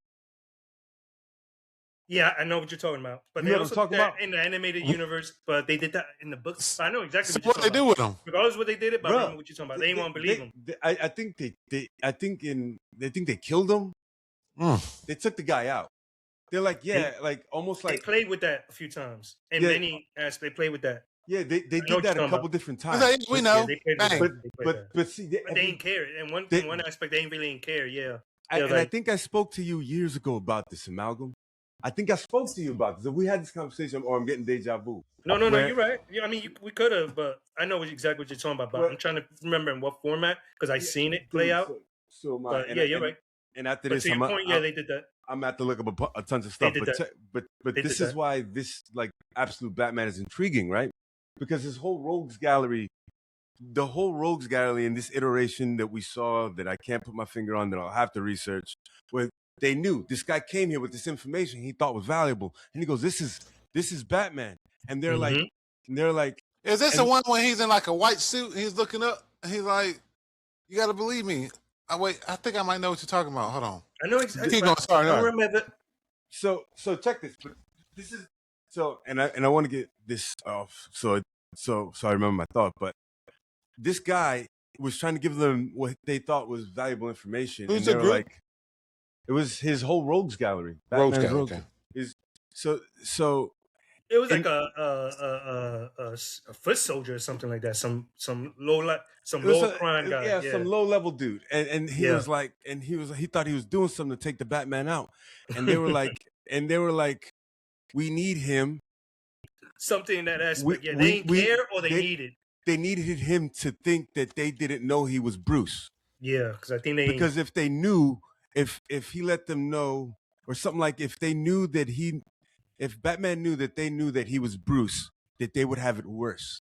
Yeah, I know what you're talking about. But they also did that in the animated universe, but they did that in the books. I know exactly what they do with them. Regardless of what they did it, but I remember what you're talking about. They didn't want to believe him. I think they killed him. They took the guy out. They're like, almost like they played with that a few times. And many they played with that. Yeah, they did that a couple different times. We know. But see, they didn't care. And one aspect they didn't really care. Yeah. I think I spoke to you years ago about this, Amalgam. I think I spoke to you about this. We had this conversation, or I'm getting deja vu. No, you're right. Yeah, I mean, we could have, but I know exactly what you're talking about. But I'm trying to remember in what format, because I've seen it play out. You're right. And after this, they did that. I'm at to look up a tons of stuff. But this is why this like absolute Batman is intriguing, right? Because this whole Rogues Gallery, in this iteration that we saw that I can't put my finger on, that I'll have to research, where they knew this guy came here with this information he thought was valuable, and he goes, "This is Batman," and they're like, Is this the one when he's in like a white suit and he's looking up and he's like, "You got to believe me." I think I might know what you're talking about. Hold on. I know exactly. Keep going. Sorry, I don't remember. So check this. But this is and I want to get this off. So I remember my thought. But this guy was trying to give them what they thought was valuable information, Who's and they the were group? like, it was his whole rogues gallery. Rogues Batman's Gallery, rogues. okay. Is so It was like a foot soldier or something like that. Some low crime guy. Yeah, some low level dude, and he was like, he thought he was doing something to take the Batman out, and they were like, we need him. Something in that aspect. They didn't care or they needed. They needed him to think that they didn't know he was Bruce. Yeah, because I think because if they knew, if he let them know, or something like, if Batman knew that they knew that he was Bruce, that they would have it worse.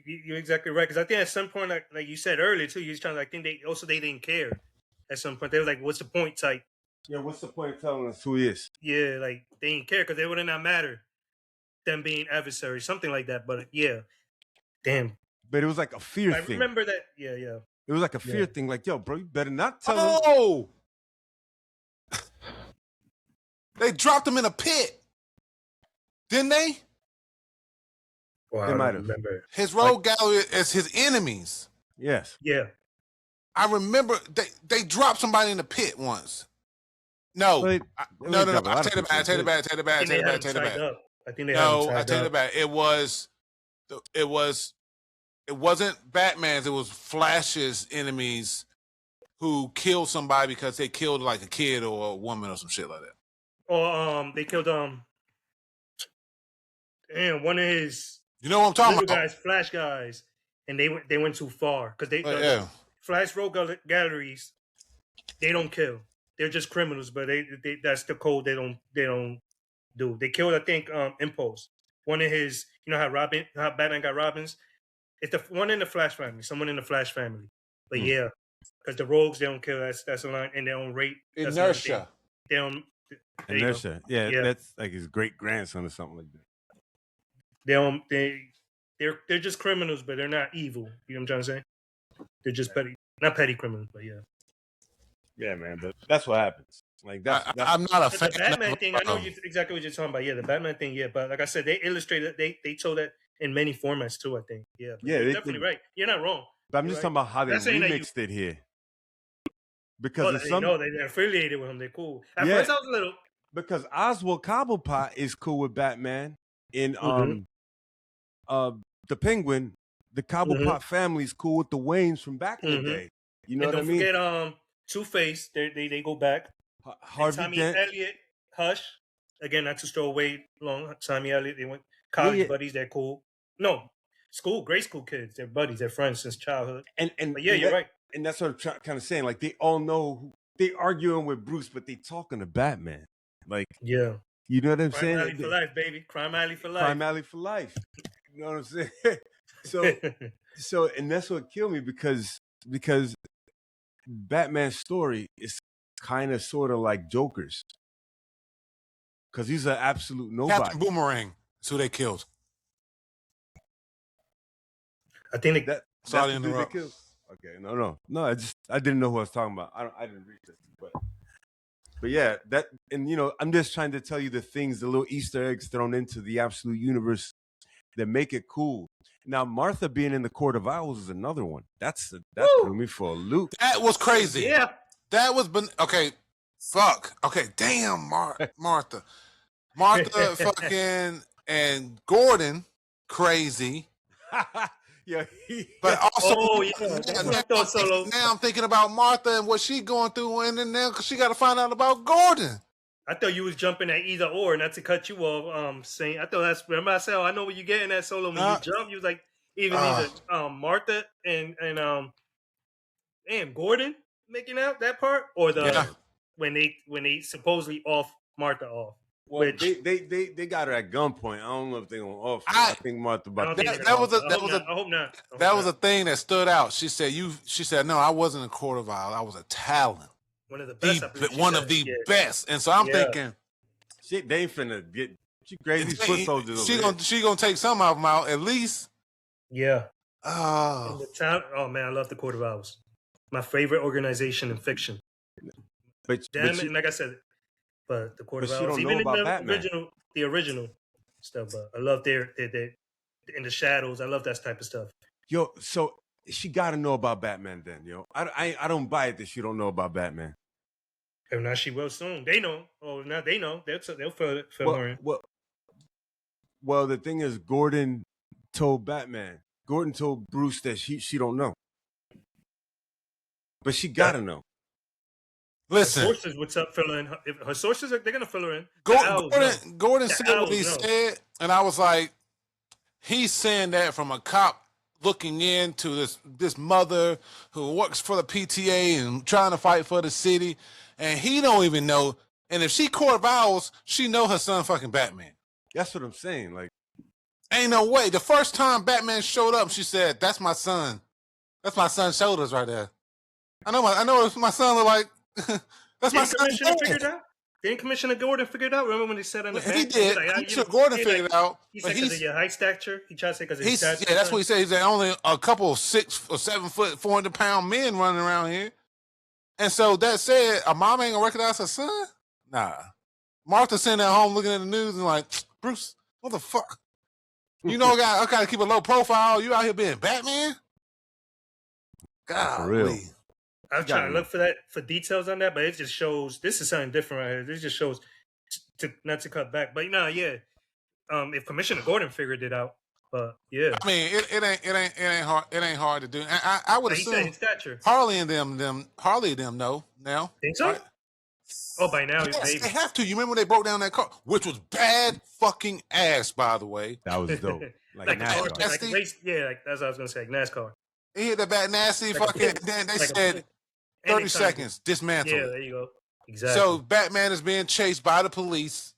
You're exactly right. Because I think at some point, like you said earlier too, you was trying to, I think they didn't care. At some point, they were like, "What's the point?" type. Yeah, what's the point of telling us who he is? Yeah, like they didn't care because they would not matter. Them being adversaries, something like that. But yeah, damn. But it was like a fear thing. I remember that. Yeah. It was like a fear thing. Like, yo, bro, you better not tell him. Oh, they dropped him in a pit, didn't they? Well, they might have. Remember his rogue gallery as his enemies. Yes. Yeah. I remember they dropped somebody in the pit once. No. No. I take it back. I think they I take it back. It wasn't Batman's. It was Flash's enemies who killed somebody because they killed like a kid or a woman or some shit like that. Or they killed one of his. You know what I'm talking about? Guys, Flash guys, and they went too far because the Flash rogue galleries, they don't kill. They're just criminals, but they that's the code they don't do. They killed, I think, Impulse. One of his, you know how Batman got Robins? It's the one in the Flash family, someone in the Flash family. But yeah, because the rogues, they don't kill. That's a line, and they don't rape. Inertia. They don't. Inertia. Yeah, that's like his great grandson or something like that. They're just criminals, but they're not evil. You know what I'm trying to say? They're just not petty criminals, but yeah. Yeah, man, but that's what happens. Like that's I'm not a fan. The Batman thing, I know exactly what you're talking about. Yeah, the Batman thing, yeah. But like I said, they illustrated, they told that in many formats too, I think. Yeah. You're definitely right. You're not wrong. But I'm just talking about how they remixed it here. Because they're affiliated with him. They're cool. At first, I was a little. Because Oswald Cobblepot is cool with Batman. In the Penguin, the Cobblepot family is cool with the Waynes from back in the day. You know what I mean? Don't forget Two-Face. They go back. Harvey Tommy Dent. Elliott, Hush. Again, not to throw away long. Tommy Elliott. They went college buddies. They're cool. No, grade school kids. They're buddies. They're friends since childhood. But you're right. And that's what I'm kind of saying. Like, they all know, they arguing with Bruce, but they talking to Batman. Like, yeah. You know what I'm saying? Crime Alley for life, baby. Crime Alley for life. Crime Alley for life. You know what I'm saying? So, and that's what killed me because Batman's story is kind of sort of like Joker's. Because he's an absolute nobody. Captain Boomerang is who they killed. I think that's the dude they killed. Okay, no. I didn't know who I was talking about. I didn't read this, but yeah, I'm just trying to tell you the things, the little Easter eggs thrown into the absolute universe that make it cool. Now, Martha being in the Court of Owls is another one. That threw me for a loop. That was crazy. Yeah, that was okay. Fuck. Okay, damn, Martha, fucking and Gordon, crazy. Yeah, but also, now I'm thinking about Martha and what she going through, and then now she got to find out about Gordon. I thought you was jumping at either or, not to cut you off. Saying I thought remember I said, I know what you're getting at, Solo. When you jump, you was like either Martha and Gordon making out that part, or when they supposedly off Martha off. Well, they got her at gunpoint. I don't know if they're gonna off her. I think Martha. I hope not. That was a thing that stood out. She said, no, I wasn't a Court of Owls. I was a Talon. One of the best. One of the best. And so I'm thinking, shit, they ain't finna get She grazed these foot soldiers. She gonna take some of them out at least. Yeah. Oh, And the town. Oh man, I love the Court of Owls. My favorite organization in fiction. But Damn she, it, and like I said, but the Court but of she Owls, don't know even in about the Batman. original stuff. But I love their in the shadows. I love that type of stuff. Yo, so she got to know about Batman then, yo. I don't buy it that she don't know about Batman. And now she will soon. They know. Oh, now they know. They'll fill her in. Well, the thing is, Gordon told Batman. Gordon told Bruce that she don't know, but she gotta know. listen. Her sources, what's up, fill her in. If her sources, they're gonna fill her in. Gordon said what he said, and I was like, he's saying that from a cop looking into this mother who works for the PTA and trying to fight for the city, and he don't even know. And if she Court of Owls, she know her son fucking Batman. That's what I'm saying. Like, ain't no way. The first time Batman showed up, she said, "That's my son. That's my son's shoulders right there." I know what my son look like. That's my son's dad. Didn't Commissioner Gordon figure it out? Remember when he said on the bench? He did. Commissioner Gordon figured it out. He said because of your height stature. He tried to say because of his stature. Yeah, that's what he said. He said only a couple of 6 or 7 foot, 400-pound men running around here. And so that said, a mom ain't gonna recognize her son? Nah. Martha sitting at home looking at the news and like, Bruce, what the fuck? You know, I gotta keep a low profile. You out here being Batman? God, for real. I'm trying to look for details on that, but it just shows this is something different right here. This just shows not to cut back, but if Commissioner Gordon figured it out, but yeah, I mean, it ain't hard. It ain't hard to do. I would assume Harley and them know now. Think so? Right? Oh, by now, yes, they have to. You remember when they broke down that car, which was bad fucking ass, by the way. That was dope. Like NASCAR. Like that's what I was gonna say. Like NASCAR. He hit that bad nasty fucking. Then they said 30 seconds dismantle. Yeah, there you go. Exactly. So Batman is being chased by the police.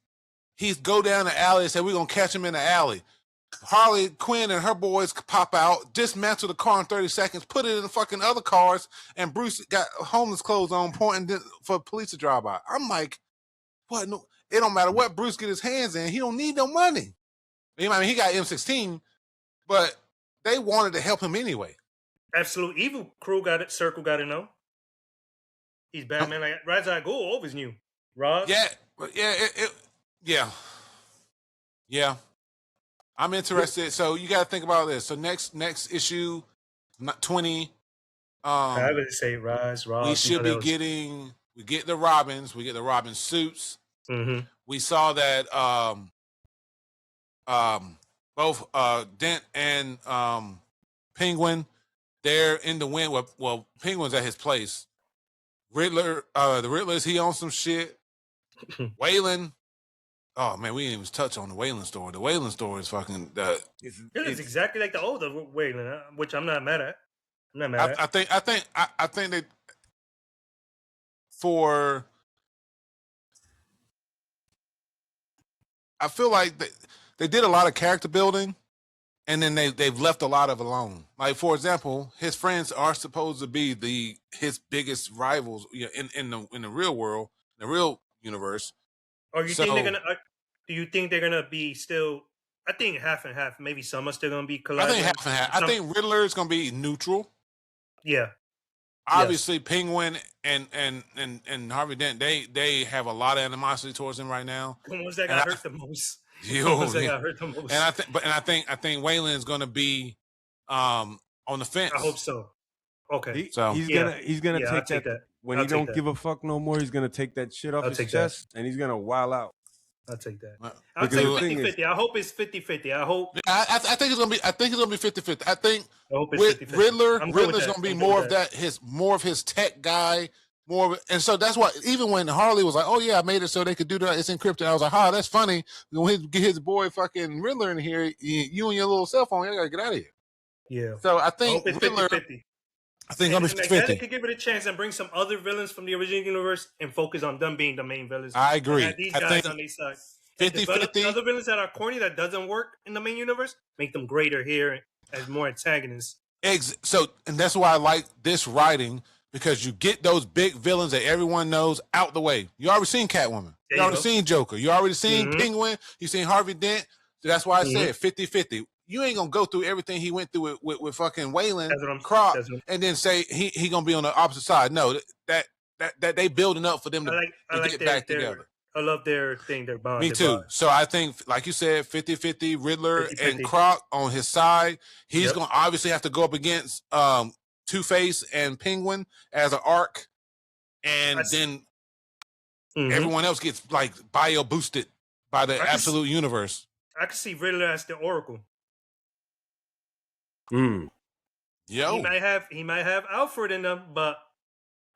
He's go down the alley and say, we're going to catch him in the alley. Harley Quinn and her boys pop out, dismantle the car in 30 seconds, put it in the fucking other cars, and Bruce got homeless clothes on, pointing for police to drive by. I'm like, what? No, it don't matter what Bruce get his hands in. He don't need no money. I mean, he got M16, but they wanted to help him anyway. Absolute Evil crew got it. Circle got to know. He's Batman. Like Ra's al Ghul always knew. Rob? Yeah. I'm interested. So you got to think about this. So next issue, 20. I would say Rob. We should be getting. We get the Robins. We get the Robin suits. Mm-hmm. We saw that both Dent and Penguin. They're in the wind. Well, Penguin's at his place. Riddler, the Riddler's he on some shit. Wayland. Oh man, we didn't even touch on the Wayland story. The Wayland story is fucking. It's exactly like the older Wayland, which I'm not mad at. I think they for. I feel like they did a lot of character building. And then they've left a lot of it alone. Like, for example, his friends are supposed to be his biggest rivals in the real world, the real universe. Or do you think they're gonna be still? I think half and half. Maybe some are still gonna be collaborating. I think half and half. I think Riddler is gonna be neutral. Yeah. Obviously, yes. Penguin and Harvey Dent they have a lot of animosity towards him right now. The ones that got hurt the most. I think Wayland's going to be on the fence. I hope so. Okay, he's gonna take that when he don't give a fuck no more. He's gonna take that shit off his chest and he's gonna wild out. I'll take that. I'll take 50-50. I hope it's 50-50. I hope. I think it's gonna be. I think it's gonna be 50-50. I think Riddler's gonna be more of that. More of his tech guy. More, and so that's why even when Harley was like, "Oh yeah, I made it so they could do that. It's encrypted." I was like, "Oh, that's funny." When he get his boy fucking Riddler in here, you and your little cell phone, you gotta get out of here. Yeah. So I think Riddler. 50-50. I think I'm 50-50. They could give it a chance and bring some other villains from the original universe and focus on them being the main villains. I agree. These guys on their side. 50-50. Other villains that are corny that doesn't work in the main universe, make them greater here as more antagonists. So, and that's why I like this writing. Because you get those big villains that everyone knows out the way. You already seen Catwoman. You already seen Joker. You already seen Mhm. Penguin. You seen Harvey Dent. So that's why I Mhm. said 50-50. You ain't gonna go through everything he went through with fucking Waylon That's what I'm- Croc that's what- and then say he gonna be on the opposite side. No, that they building up for them to I like get their, back together. I love their thing, their bond. Me their too. bond. So I think, like you said, 50-50, Riddler 50-50. and Croc on his side. He's Yep. gonna obviously have to go up against Two-Face and Penguin as an arc, and then Mhm. everyone else gets like bio boosted by the I can absolute universe. I can see Riddler as the Oracle. Mm. Yo, He might have Alfred in them, but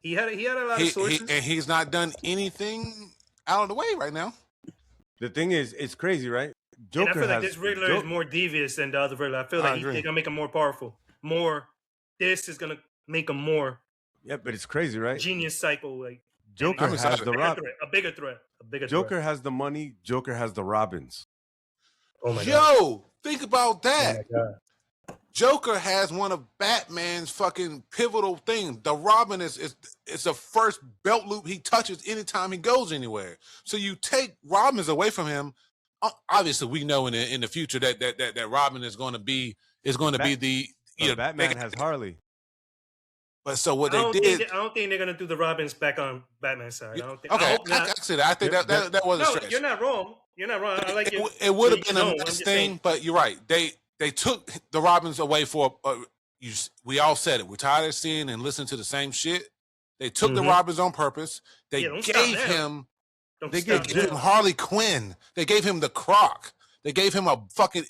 he had a lot of sources. and he's not done anything out of the way right now. The thing is, it's crazy, right? And I feel like this Riddler is more devious than the other Riddler. I feel like they're gonna make him more powerful. This is gonna make him more. Yeah, but it's crazy, right? Genius cycle, like Joker has the a bigger threat. Joker has the money. Joker has the Robins. Oh my God. Think about that. Oh my God. Joker has one of Batman's fucking pivotal things. The Robin is the first belt loop he touches anytime he goes anywhere. So you take Robins away from him. Obviously, we know in the future that Robin is going to be the Batman has Harley. But so what I they did, I don't think they're gonna do the Robins back on Batman's side. I don't think. Okay, I hope not. I see that. I think that was a No, stretch. you're not wrong. You're not wrong. I like it. It would have been a nice thing, but you're right. They took the Robins away for we all said it. We're tired of seeing and listening to the same shit. They took the Robins on purpose. They gave him Harley Quinn. They gave him the Croc. They gave him a fucking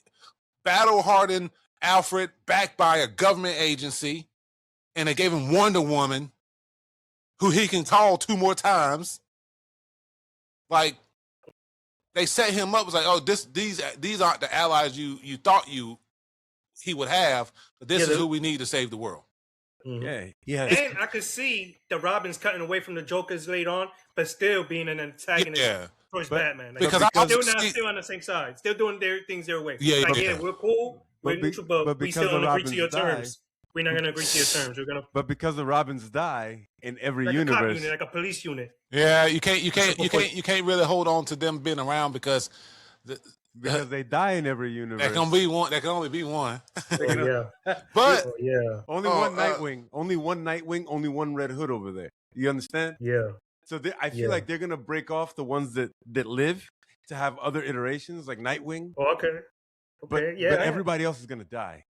battle-hardened Alfred backed by a government agency. And they gave him Wonder Woman, who he can call 2 more times. Like, they set him up. It was like, oh, these aren't the allies you thought he would have, but this is who we need to save the world. Mm-hmm. Yeah. And I could see the Robins cutting away from the Jokers later on, but still being an antagonist towards Batman. Like, because still on the same side, still doing their things their way. Yeah, we're cool, we're neutral, but we still don't agree to your terms. We're not gonna agree to your terms. We're gonna. But because the Robins die in every like universe, a cop unit, like a police unit. Yeah, you can't really hold on to them being around because they die in every universe. There can be one. There can only be one. But only one Nightwing, only one Nightwing, only one Red Hood over there. You understand? Yeah. So I feel like they're gonna break off the ones that live to have other iterations like Nightwing. Oh, okay. But everybody else is gonna die.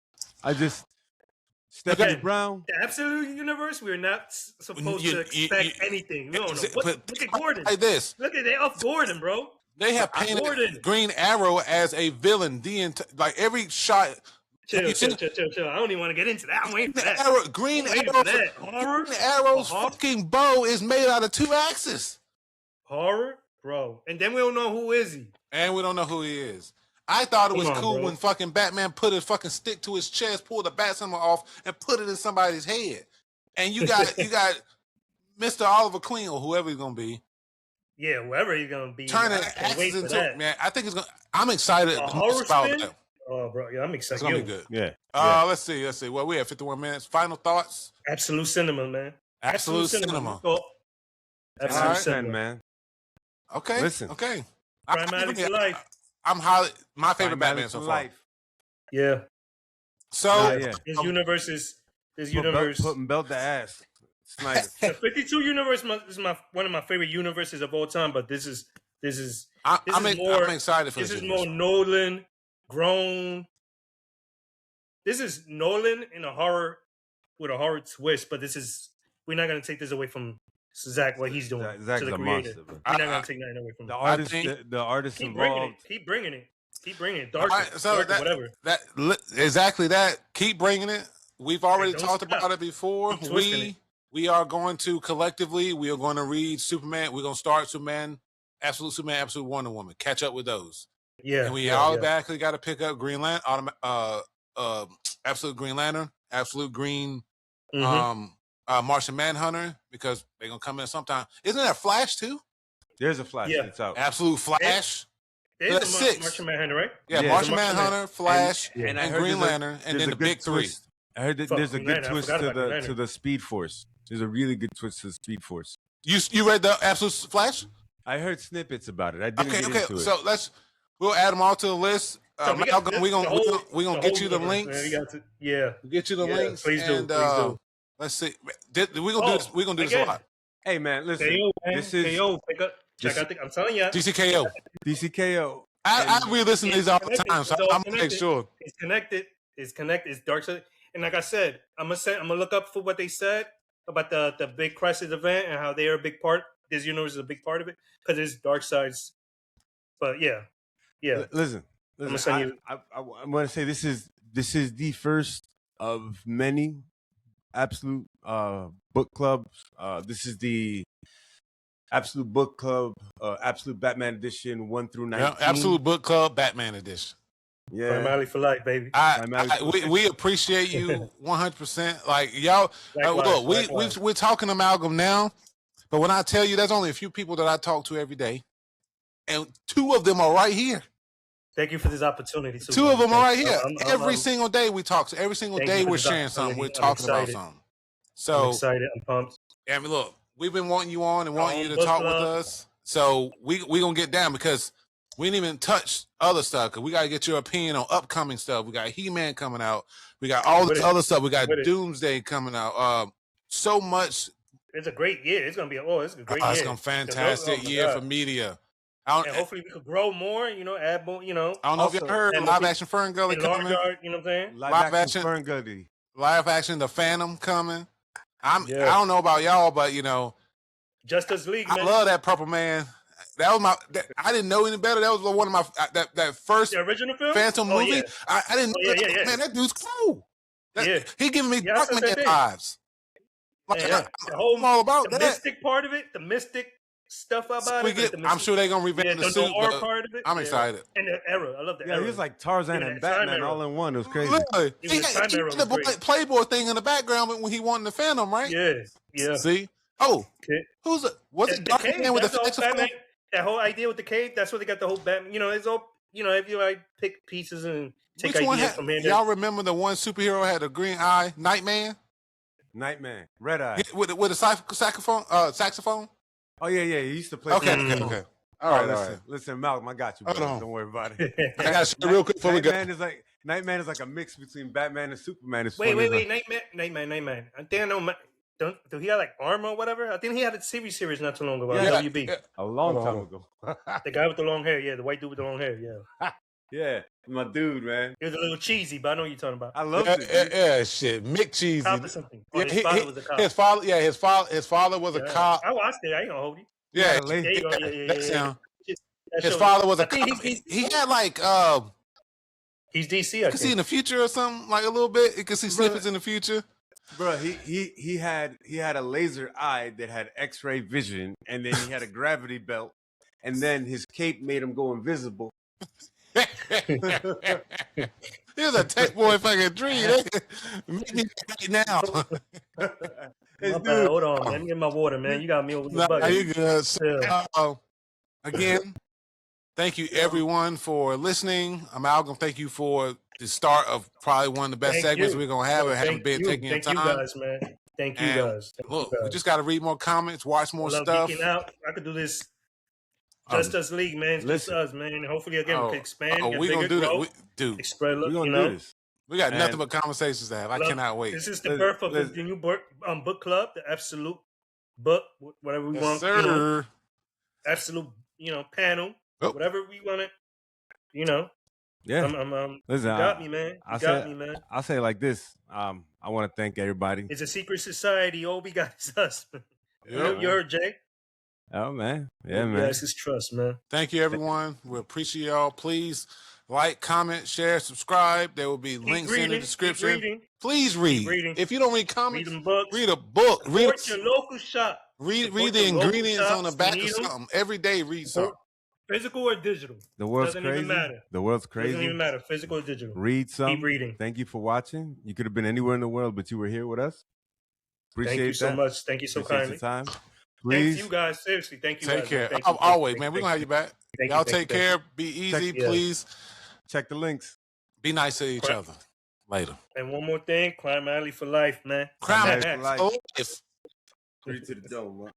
Stephanie Brown. The absolute universe, we're not supposed to expect anything. We don't know. Look at Gordon. Like this. Look at they off Gordon, bro. They have painted Green Arrow as a villain. Like every shot. Chill. I don't even want to get into that. I'm waiting for that. Green Arrow's fucking bow is made out of 2 axes. Horror, bro. And then we don't know who is he. And we don't know who he is. I thought it was cool when fucking Batman put his fucking stick to his chest, pulled the bat symbol off, and put it in somebody's head. And you got Mr. Oliver Queen or whoever he's gonna be. Yeah, whoever he's gonna be. Turning axes into it, man. I think it's gonna. I'm excited about that. Oh, bro, yeah, I'm excited. It's gonna be good. Yeah. Let's see. Well, we have 51 minutes. Final thoughts. Absolute cinema, man. Absolute cinema. Absolute cinema, man. Okay. Listen. Okay. Primatic for life. I'm my favorite Batman so far. Yeah. So his universe is putting belt to ass. Snyder. The 52 universe is one of my favorite universes of all time, but this is I'm excited for this. This is more Nolan grown. This is Nolan in a horror with a horror twist, but we're not gonna take this away from Zach, what he's doing. Zach's to the a creator. monster. We're not gonna take nothing away from the artist. The artist involved. Keep bringing it. Darker, whatever. Exactly that. Keep bringing it. We've already talked about it before. We are going to collectively. We are going to read Superman. We're going to start Superman, Absolute Wonder Woman. Catch up with those. Yeah. And we automatically got to pick up Green Lantern. Absolute Green Lantern. Absolute Green. Martian Manhunter, because they're gonna come in sometime. Isn't there a Flash too? There's a Flash. Yeah. It's out. Absolute Flash. There's a Martian Manhunter, right? Yeah, Martian Manhunter, Flash, and Green Lantern, and then the big three. I heard that there's a good twist to the Speed Force. There's a really good twist to the Speed Force. You read the Absolute Flash? I heard snippets about it. I didn't get into it. So we'll add them all to the list. So Malcolm, we're gonna get you the universe, links. Man. We got to, yeah. We'll get you the links. Please do. And, please do. Let's see. We're gonna do this. We're gonna do this a lot. Hey man, listen. KO, man. This is KO. Check out I'm telling you. DCKO. DCKO. I re-listen to these all the time, so I'm gonna make sure. It's connected. It's Dark Side. And like I said, I'm gonna look up for what they said about the big crisis event and how they are a big part. This universe is a big part of it because it's Dark Side's. But yeah. Listen. I'm gonna send you. I'm gonna say this is the first of many Absolute book clubs. This is the Absolute Book Club, Absolute Batman Edition 1 through 19. Yeah, Absolute Book Club, Batman Edition. Yeah, Primarily for life, baby. We appreciate you 100%. Like y'all, look, we're talking Amalgam now, but when I tell you, there's only a few people that I talk to every day, and 2 of them are right here. Thank you for this opportunity. 2 of them are right here. Every single day we talk. So every single day we're sharing something. We're talking about something. So I'm excited. I'm pumped. I mean, look, we've been wanting you on and wanting you to talk with us. So we gonna get down because we didn't even touch other stuff. Cause we gotta get your opinion on upcoming stuff. We got He-Man coming out. We got all this other stuff. We got Doomsday coming out. So much. It's a great year. It's gonna be it's a great year. It's gonna be a fantastic year for media. And hopefully we could grow more, add more, I don't know if you heard live action Fern Gully coming. You know what I'm saying? Live action Fern Gully. Live action The Phantom coming. I don't know about y'all, but Justice League. Man. I love that Purple Man. That was I didn't know any better. That was one of my that first the original film? Phantom movie. Yeah. I didn't know that. Man, that dude's cool. He giving me Darkman vibes. Like, I'm all about that. The mystic part of it, the mystic stuff about it. I'm sure they're gonna revamp the suit. The part of it. I'm excited. And the era, I love the era. He was like Tarzan and Batman all in one. It was crazy. Really? He had the Playboy thing in the background when he won the Phantom, right? Yeah. See? Oh, was it Darkman with the saxophone? That whole idea with the cave. That's where they got the whole Batman. It's all. If you pick pieces and take ideas from here. Y'all remember the one superhero had a green eye, Nightman, Red Eye with a saxophone. Oh yeah, he used to play. Okay. All right. Listen, Malcolm, I got you, bro. Don't worry about it. I got to real quick before we go. Nightman is like a mix between Batman and Superman. Wait, Nightman. I think I know. Do he have like armor or whatever? I think he had a series not too long ago. WB. A long time ago. The guy with the long hair, the white dude with the long hair, Yeah, my dude, man. He was a little cheesy, but I know what you're talking about. I love it. Shit, Mick Cheesy. Cop or something. His father was a cop. His father was a cop. I watched it. I ain't gonna hold you. Yeah, there you go. Yeah. His father was a cop. He had like he's DC. You can see in the future or something, like a little bit. You can see snippets in the future. Bro, he had a laser eye that had X-ray vision, and then he had a gravity belt, and then his cape made him go invisible. He was a tech boy fucking dream. Make me right now. Hold on, man. Let me get my water, man. You got me over the bucket. You good? So, again, thank you everyone for listening. Amalgam, thank you for the start of probably one of the best segments we're gonna have. Haven't been taking your time. Thank you guys, man. Thank you guys. Look, we just got to read more comments, watch more stuff. Out. I could do this. Justice League, man. It's just us, man. Hopefully, again, we can expand. We're gonna do that, dude. Spread, we're gonna do this. We got nothing but conversations to have. I cannot wait. This is the birth of the new book club, the Absolute Book, whatever we want. Sir. Absolute, panel, whatever we want it. Yeah. Listen, you got me, man. I'll say it like this. I want to thank everybody. It's a secret society. All we got is us. You heard, Jay. Oh, man. Yeah, man. That's his trust, man. Thank you, everyone. We appreciate y'all. Please like, comment, share, subscribe. There will be links in the description. Please read. If you don't read comments, read a book. Support your local shop. Read the ingredients on the back of something. Every day, read something. Physical or digital? The world's Doesn't crazy. Even matter. The world's crazy. Doesn't even matter. Physical or digital. Read some. Keep reading. Thank you for watching. You could have been anywhere in the world, but you were here with us. Appreciate Thank you so that. much. Thank you so kindly. Time. Please. Thank you guys. Seriously, thank you. Take care. Always, man. We're gonna have you back. Y'all take care. Be easy, please. Check the links. Be nice to each other. Later. And one more thing, Crime Alley for life, man. Crime Alley for life. 3 to the dome, man.